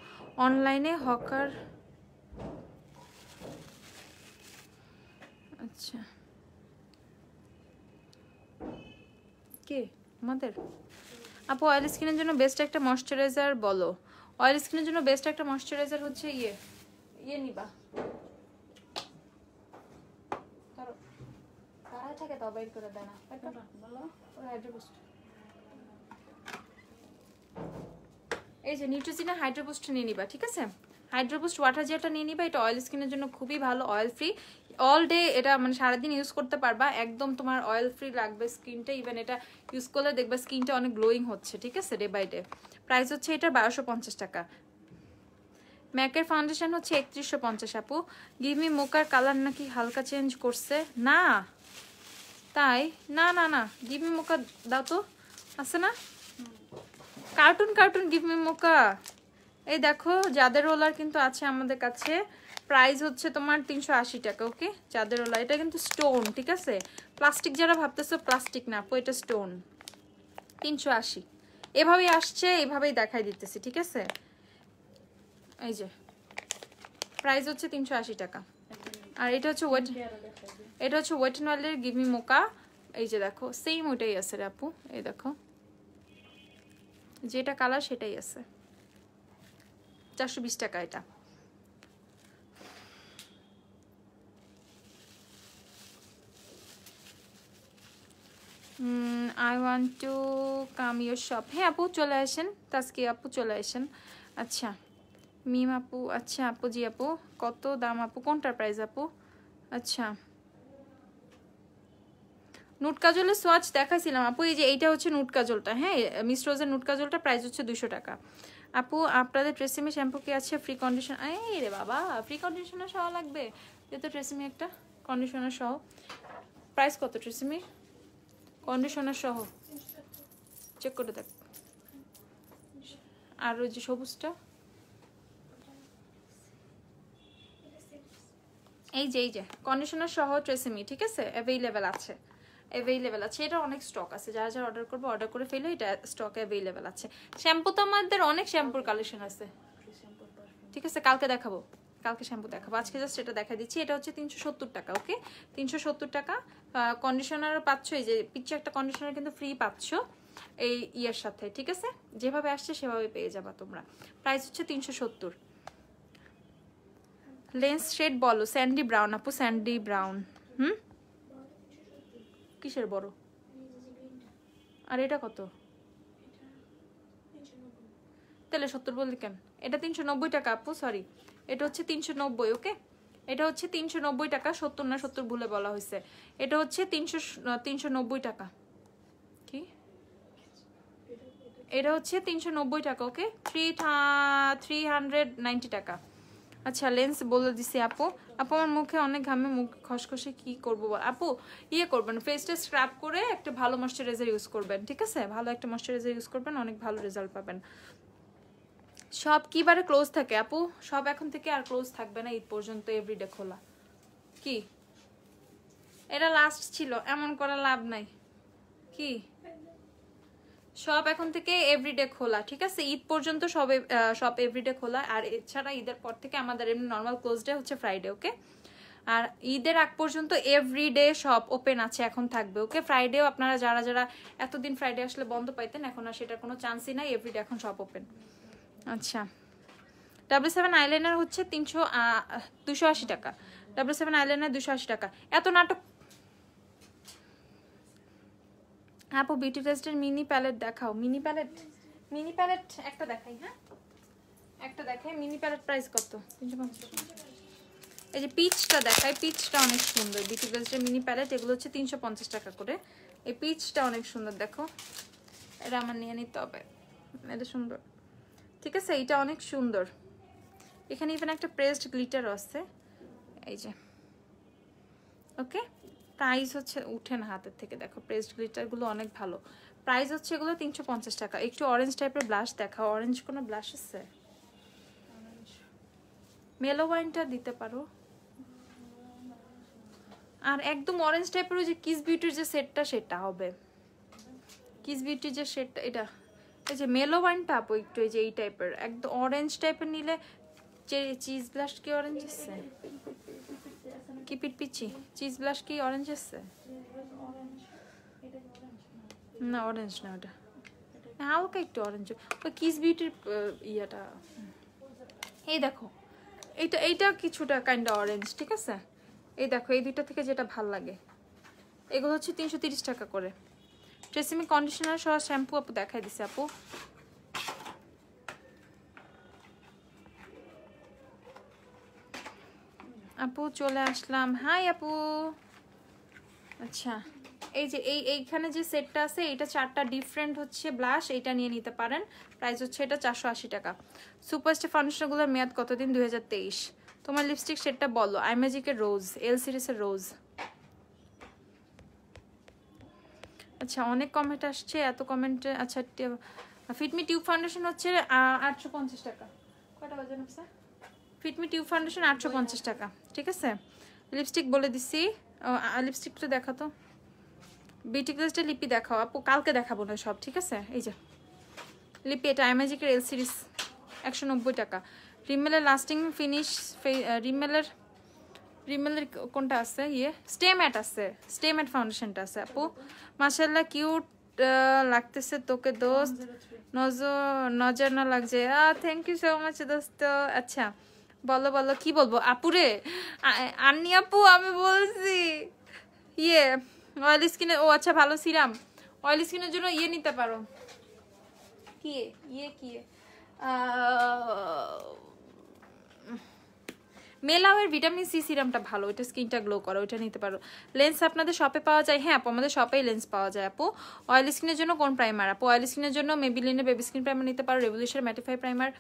অনলাইনে হকার। আচ্ছা কে আমাদের আপু? অয়েল স্কিনের জন্য বেস্ট একটা ময়শ্চারাইজার বলো। অয়েল স্কিনের জন্য বেস্ট একটা ময়শ্চারাইজার হচ্ছে ইয়ে নিবা, থাকে তো বাইর করে দেয় না, এই যে নিউট্রিজিনা হাইড্রোবুস্ট নিয়ে নিবা। ঠিক আছে, হাইড্রোবুস্ট ওয়াটার জেলটা নিয়ে নিবা। এটা অয়েল স্কিনের জন্য খুবই ভালো, অয়েল ফ্রি, অল ডে এটা মানে সারাদিন ইউজ করতে পারবা, একদম তোমার অয়েল ফ্রি লাগবে স্কিনটা। ইভেন এটা ইউজ করলে দেখবা স্কিনটা অনেক গ্লোয়িং হচ্ছে। ঠিক আছে, ডে বাই ডে। প্রাইস হচ্ছে এটা 1250 টাকা। ম্যাকের ফাউন্ডেশন হচ্ছে 3150 আপু। গিভ মি মোকার কালার নাকি হালকা চেঞ্জ করছে? না তাই না, গিভ মি মোকা দাও তো, আছে না কার্টুন গিভ মি মোকা। এই দেখো যাদের রোলার কিন্তু আছে আমাদের কাছে, প্রাইস হচ্ছে তোমার 380 টাকা, ওকে। যাদের রোলার, এটা কিন্তু স্টোন, ঠিক আছে, প্লাস্টিক যারা ভাবতেছো প্লাস্টিক না আপু, এটা স্টোন। 380 এভাবেই আসছে, এভাবেই দেখাই দিতেছি। ঠিক আছে, এই যে প্রাইস হচ্ছে 380 টাকা। আর এটা হচ্ছে ওয়েট এন্ড ওয়াইল্ডের গিভ মি মোকা। এই যে দেখো সেম ওইটাই আছে রে আপু, এই দেখো যেটা কালার সেটাই আছে, 420 টাকা এটা। I want to come your shop. হ্যাঁ আপু চলে আসেন, তাসকি আপু চলে আসেন। আচ্ছা মিম আপু, আচ্ছা আপু জি আপু কত দাম আপু, কোনটার প্রাইস আপু? আচ্ছা নুট কাজলের সোয়াচ দেখাইছিলাম আপু, এই যে এইটা হচ্ছে নুট কাজলটা, হ্যাঁ মিস রোজের নুট কাজলটা প্রাইস হচ্ছে 200 টাকা আপু। আপনাদের ট্রেসিমি শ্যাম্পু কি আছে ফ্রি কন্ডিশন? এই রে বাবা ফ্রি কন্ডিশনার সহ লাগবে, যেহেতু ট্রেসিমি একটা কন্ডিশনার সহ। প্রাইস কত ট্রেসিমি কন্ডিশনার সহ? চেক করে দেখ। আর ওই যে সবুজটা, এই যে কন্ডিশনার সহ ট্রেসিমি, ঠিক আছে অ্যাভেলেবেল আছে, অ্যাভেলেবেল আছে। এটা অনেক স্টক আছে, যারা যারা অর্ডার করবো অর্ডার করে ফেলে, এটা স্টকে অ্যাভেলেবেল আছে। শ্যাম্পু তো আমাদের অনেক শ্যাম্পুর কালেকশন আছে, ঠিক আছে কালকে দেখাবো, কালকে শ্যাম্পু দেখাবো, আজকে জাস্ট এটা দেখা দিচ্ছি। এটা হচ্ছে 370 টাকা, ওকে 370 টাকা। কন্ডিশনারও পাচ্ছ, এই যে পিচ্ছে একটা কন্ডিশনার কিন্তু ফ্রি পাচ্ছ এই ইয়ের সাথে, ঠিক আছে যেভাবে আসছে সেভাবে পেয়ে যাবা তোমরা। প্রাইস হচ্ছে 370। লেন্স শেড বলো। স্যান্ডি ব্রাউন আপু, স্যান্ডি ব্রাউন। কিসের বড়? আর এটা কত? তাহলে 70 বললি কেন? এটা 390 টাকা আপু, সরি এটা হচ্ছে 390, ওকে এটা হচ্ছে 390 টাকা, 70 না 70 ভুলে বলা হয়েছে। এটা হচ্ছে 390 টাকা। কি এটা হচ্ছে 390 টাকা, ওকে 390 টাকা। আচ্ছা লেন্স বলে দিছি আপু। আপু আমার মুখে অনেক ঘামে, মুখ খসখসে, কি করবো বল আপু? ইয়ে করবেন, ফেসটা স্ক্রাব করে একটা ভালো ময়শ্চারাইজার ইউজ করবেন, ঠিক আছে ভালো একটা ময়শ্চারাইজার ইউজ করবেন, অনেক ভালো রেজাল্ট পাবেন। সব কি বারে ক্লোজ থাকে আপু? সব এখন থেকে আর ক্লোজ থাকবে না, ঈদ পর্যন্ত এভরিডে খোলা। কি এটা লাস্ট ছিল, এমন করা লাভ নাই। কি সব এখন থেকে এভরিডে খোলা, ঠিক আছে ঈদ পর্যন্ত সব এভরিডে খোলা। আর এছাড়া ঈদের পর থেকে আমাদের এমনি নর্মাল ক্লোজ ডে হচ্ছে ফ্রাইডে, ওকে আর ঈদের আগ পর্যন্ত এভরিডে সব ওপেন আছে, এখন থাকবে, ওকে ফ্রাইডেও আপনারা যারা যারা এতদিন ফ্রাইডে আসলে বন্ধ পাইতেন, এখন আর সেটার কোনো চান্সই নাই, এভরিডে এখন সব ওপেন। আচ্ছা W7 আইলাইনার হচ্ছে 280 টাকা, W7 আইলাইনার 280 টাকা। এত নাটক আপু। বিউটি টেস্টের মিনি প্যালেট দেখাও। মিনি প্যালেট একটা দেখাই, হ্যাঁ একটা দেখাই। মিনি প্যালেট প্রাইস কত? 350। এই যে পিচটা দেখাই, পিচটা অনেক সুন্দর। বিউটি টেস্টের মিনি প্যালেট এগুলো হচ্ছে 350 টাকা করে। এই পিচটা অনেক সুন্দর, দেখো এটা আমার নিয়ে নিতে হবে, এটা সুন্দর, ঠিক আছে এটা অনেক সুন্দর। এখানে ইভেন একটা প্রেসড গ্লিটারও আছে, এই যে ওকে। প্রাইস হচ্ছে উঠে না হাতের থেকে, দেখো প্রেসড গ্লিটারগুলো অনেক ভালো। প্রাইস হচ্ছে এগুলো 350 টাকা। একটু অরেঞ্জ টাইপের ব্লাশ দেখাও, অরেঞ্জ কোনো ব্লাশ আছে? মেলো ওয়াইনটা দিতে পারো। আর একদম অরেঞ্জ টাইপের ওই যে কিস বিউটির যে সেটটা, সেটা হবে কিস বিউটির যে সেটটা, এটা এই যে মেলো ওয়াইনটা আপু একটু এই যে এই টাইপের একদম অরেঞ্জ টাইপের নিলে। চিজ ব্লাশ কি অরেঞ্জ আছে? কি পিচি চিজ ব্লাশ কি অরেঞ্জ আছে? না অরেঞ্জ না, ওটা হালকা একটু অরেঞ্জ। ওই কিস বিউটির ইয়েটা, এই দেখো এইটা কিছুটা কাইন্ড অরেঞ্জ, ঠিক আছে এই দেখো এই দুইটা থেকে যেটা ভাল লাগে। এগুলো হচ্ছে 330 টাকা করে। ট্রেসিমি কন্ডিশনার সহ শ্যাম্পু আপু দেখাই দিছে আপু। আপু চলে আসলাম, হাই আপু। আচ্ছা এই যে এইখানে যে সেটটা আছে, এটা 4টা ডিফারেন্ট হচ্ছে ব্লাশ, এটা নিয়ে নিতে পারেন। প্রাইস হচ্ছে এটা 480 টাকা। সুপারস্টার ফাউন্ডেশনগুলোর মেয়াদ কতদিন? 2023। তোমার লিপস্টিক সেটটা বলো। আইম্যাজিকের রোজ, এল সিরিজের রোজ। আচ্ছা অনেক কমেন্ট আসছে, এত কমেন্টে। আচ্ছা ফিটমি টিউব ফাউন্ডেশন হচ্ছে 850 টাকা। কয়টা বাজে না স্যার? ফিটমি টিউব ফাউন্ডেশন 850 টাকা, ঠিক আছে। লিপস্টিক বলে দিছি, লিপস্টিকটা দেখাতো। বিউটি ক্লাসটা লিপি দেখাও আপু, কালকে দেখাবো না সব, ঠিক আছে। এই যে লিপি, এটা আইম্যাজিকের এল সিরিজ 190 টাকা। রিমেলের লাস্টিং ফিনিশ, রিমেলের কোনটা আছে? ইয়ে স্টে ম্যাট আছে, স্টে ম্যাট ফাউন্ডেশনটা আছে আপু। মাশাআল্লাহ কিউট লাগতেছে তোকে দোস্ত, নজর না লাগছে। থ্যাংক ইউ সো মাচ দোস্ত। আচ্ছা বলো কি বলবো আপুরে? আন্নি আপু আমি বলছি ইয়ে অয়েলি স্কিনে, ও আচ্ছা ভালো সিরাম। অয়েলি স্কিনের জন্য ইয়ে নিতে পারো, কি কি মেলাওয়ের ভিটামিন সি সিরামটা ভালো, ওইটা স্কিনটা গ্লো করে, ওইটা নিতে পারো। লেন্স আপনাদের শপে পাওয়া যায়? হ্যাঁ আপু আমাদের শপেই লেন্স পাওয়া যায় আপু। অয়েল স্কিনের জন্য কোন প্রাইমার আপু? অয়েল স্কিনের জন্য মেবিলিনের বেবি স্কিন প্রাইমার নিতে পারো, রেভলিউশনের ম্যাটিফাই প্রাইমার,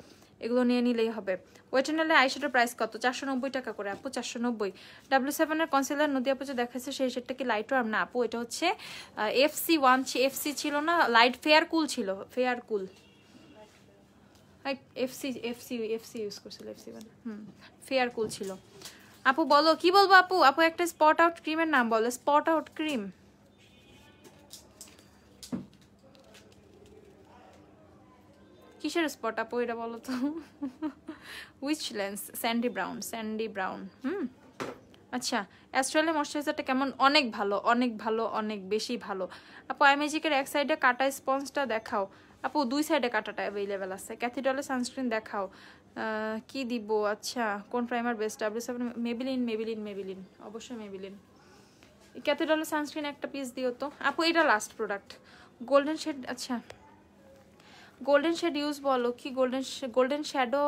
এগুলো নিয়ে নিলেই হবে। ওয়েটেনালে আইশ্যাডোর প্রাইস কত? 490 টাকা করে আপু, 490। W7 এর কনসিলার নদী আপু যে দেখাচ্ছে সেই শেডটা কি লাইট ওয়ার্ম? না আপু, এটা হচ্ছে FC1, FC ছিল না, লাইট ফেয়ার কুল ছিল, ফেয়ার কুল। এফসি ইউজ করছিল, FC1 ফেয়ার কুল ছিল। আপু বলো কি বলবো আপু? আপু একটা স্পট আউট ক্রিমের নাম বলো, স্পট আউট ক্রিম। কিসের স্পট আপু এটা বলো তো? Which lens? Sandy brown, Sandy brown. আচ্ছা অ্যাস্ট্রালের ময়শ্চারাইজারটা কেমন? অনেক ভালো, অনেক ভালো, অনেক বেশি ভালো আপু। আইম্যাজিকের এক সাইডে কাটা স্পঞ্জটা দেখাও আপু, 2 সাইডে কাটাটা অ্যাভেলেবেল আছে। ক্যাথিড্রলের সানস্ক্রিন দেখাও, কি দিব? আচ্ছা কোন primer best? W7, Maybelline, Maybelline, Maybelline, অবশ্যই মেবিলিন। ক্যাথিড্রলের সানস্ক্রিন একটা পিস দিও তো আপু, এটা লাস্ট প্রোডাক্ট। গোল্ডেন শেড, আচ্ছা গোল্ডেন শেড ইউজ বলো কি? গোল্ডেন শ্যাডো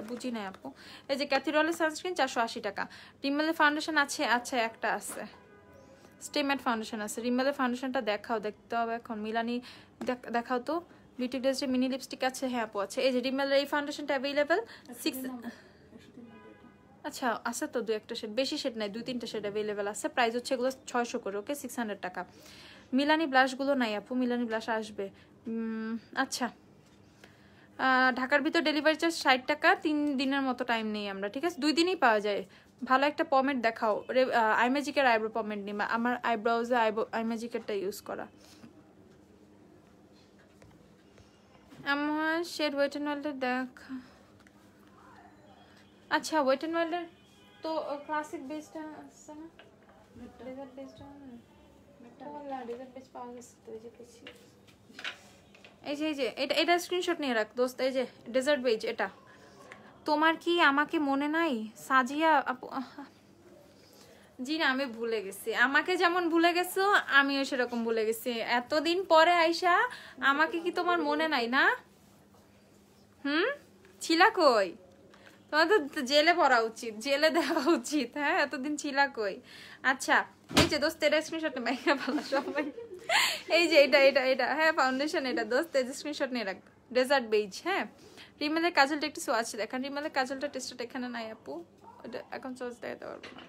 বুঝি নাই আপু। এই যে ক্যাথিড্রলের সানস্ক্রিন 480 টাকা। রিমেলের ফাউন্ডেশন আছে? আচ্ছা একটা আছে, স্টে ম্যাট ফাউন্ডেশন আছে। রিমেলের ফাউন্ডেশনটা দেখাও, দেখতে হবে এখন। মিলানি দেখাও তো। বিউটি গ্লেজের মিনি লিপস্টিক আছে? হ্যাঁ আপু আছে। এই যে রিমেলের এই ফাউন্ডেশনটা অ্যাভেলেবেল 6, আচ্ছা আছে তো 2-1টা শেড, বেশি শেড নাই, 2-3টা শেড অ্যাভেলেবেল আছে। প্রাইস হচ্ছে এগুলো 600 করে, ওকে 600 টাকা। মিলানি ব্লাশগুলো নাই আপু, মিলানি ব্লাশ আসবে। আচ্ছা ঢাকার ভিতর ডেলিভারি চার্জ 60 টাকা, 3 দিনের মতো টাইম নেই আমরা, ঠিক আছে? 2 দিনই পাওয়া যায়। ভালো একটা পমেড দেখাও। আইম্যাজিকের আইব্রো পমেড নিবা, আমার আইব্রোজে আইম্যাজিকেরটা ইউজ করা। আমার শেড ওয়েট এন্ড ওয়াইল্ডের দেখা। আচ্ছা ওয়েট এন্ড ওয়াইল্ডের তো ক্লাসিক বেসটা আছে না, ডেজার্ট বেসটা না, ডেজার্ট বেস পাওয়া গেছে তো, এই যে পেছি। এই যে এটা স্ক্রিনশট নিয়ে রাখ দোস্ত। এই যে ডেজার্ট বেজ, এটা তোমার কি আমাকে মনে নাই? সাজিয়া আপু, জি না আমি ভুলে গেছি, আমাকে যেমন ভুলে গেছো আমিও সেরকম ভুলে গেছি। এতদিন পরে আইসা আমাকে কি তোমার মনে নাই না? ছিলা কই? তোমার তো জেলে পড়া উচিত, জেলে দেওয়া উচিত। হ্যাঁ এতদিন ছিলা কই? আচ্ছা এই যে দোস্ত এটা স্ক্রিনশট নিয়ে বাইরে ভালো সবাই। এই যে এটা হ্যাঁ ফাউন্ডেশন, এটা দোস্ত এই যে স্ক্রিনশট নিয়ে রাখবে, ডেজার্ট বেজ। হ্যাঁ রিমেলের কাজলটা একটু সোয়াচ দেখান। রিমেলের কাজলটা টেস্টটা এখানে নাই আপু, এটা এখন সোয়াচ দেখাতে পারবো না।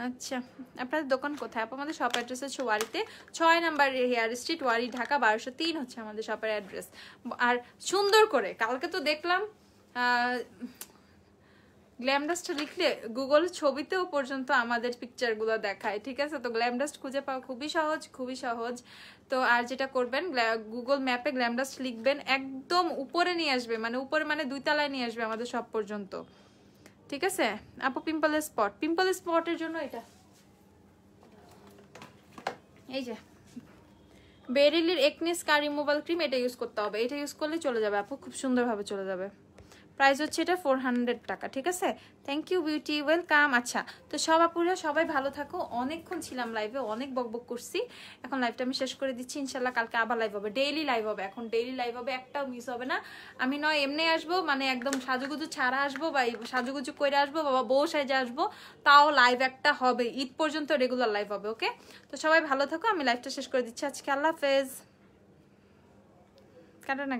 আচ্ছা আপনাদের দোকান কোথায় আপু? আমাদের শপ অ্যাড্রেস হচ্ছে ওয়ারিতে, 6 নাম্বার হেয়ার স্ট্রিট, ওয়ারি, ঢাকা 1203 হচ্ছে আমাদের শপের অ্যাড্রেস। আর সুন্দর করে কালকে তো দেখলাম গ্ল্যামডাস্ট লিখলে গুগল ছবিতেও পর্যন্ত আমাদের পিকচারগুলো দেখায়, ঠিক আছে? তো গ্ল্যামডাস্ট খুঁজে পাওয়া খুবই সহজ, খুবই সহজ। তো আর যেটা করবেন গুগল ম্যাপে গ্ল্যামডাস্ট লিখবেন, একদম উপরে নিয়ে আসবে, মানে উপরে মানে 2 তলায় নিয়ে আসবে আমাদের সব পর্যন্ত, ঠিক আছে আপু? পিম্পল স্পটের জন্য এটা এই যে বেরিলির একনি স্কার রিমুভাল ক্রিম, এটা ইউজ করতে হবে। এটা ইউজ করলে চলে যাবে আপু, খুব সুন্দরভাবে চলে যাবে। প্রাইস হচ্ছে এটা 400 টাকা, ঠিক আছে? Thank you beauty, welcome. আচ্ছা তো সব আপুরা সবাই ভালো থাকো। অনেকক্ষণ ছিলাম লাইভে, অনেক বকবক করছি, এখন লাইভটা আমি শেষ করে দিচ্ছি। ইনশাল্লাহ কালকে আবার লাইভ হবে, ডেইলি লাইভ হবে, এখন ডেইলি লাইভ হবে, একটাও মিস হবে না। আমি নয় এমনি আসবো, মানে একদম সাজুগুজু ছাড়া আসবো, বা সাজুগুজু করে আসবো, বাবা বউ সাজে আসবো, তাও লাইভ একটা হবে, ঈদ পর্যন্ত রেগুলার লাইভ হবে, ওকে? তো সবাই ভালো থাকো, আমি লাইভটা শেষ করে দিচ্ছি আজকে। আল্লাহ হাফেজ। কাটা না।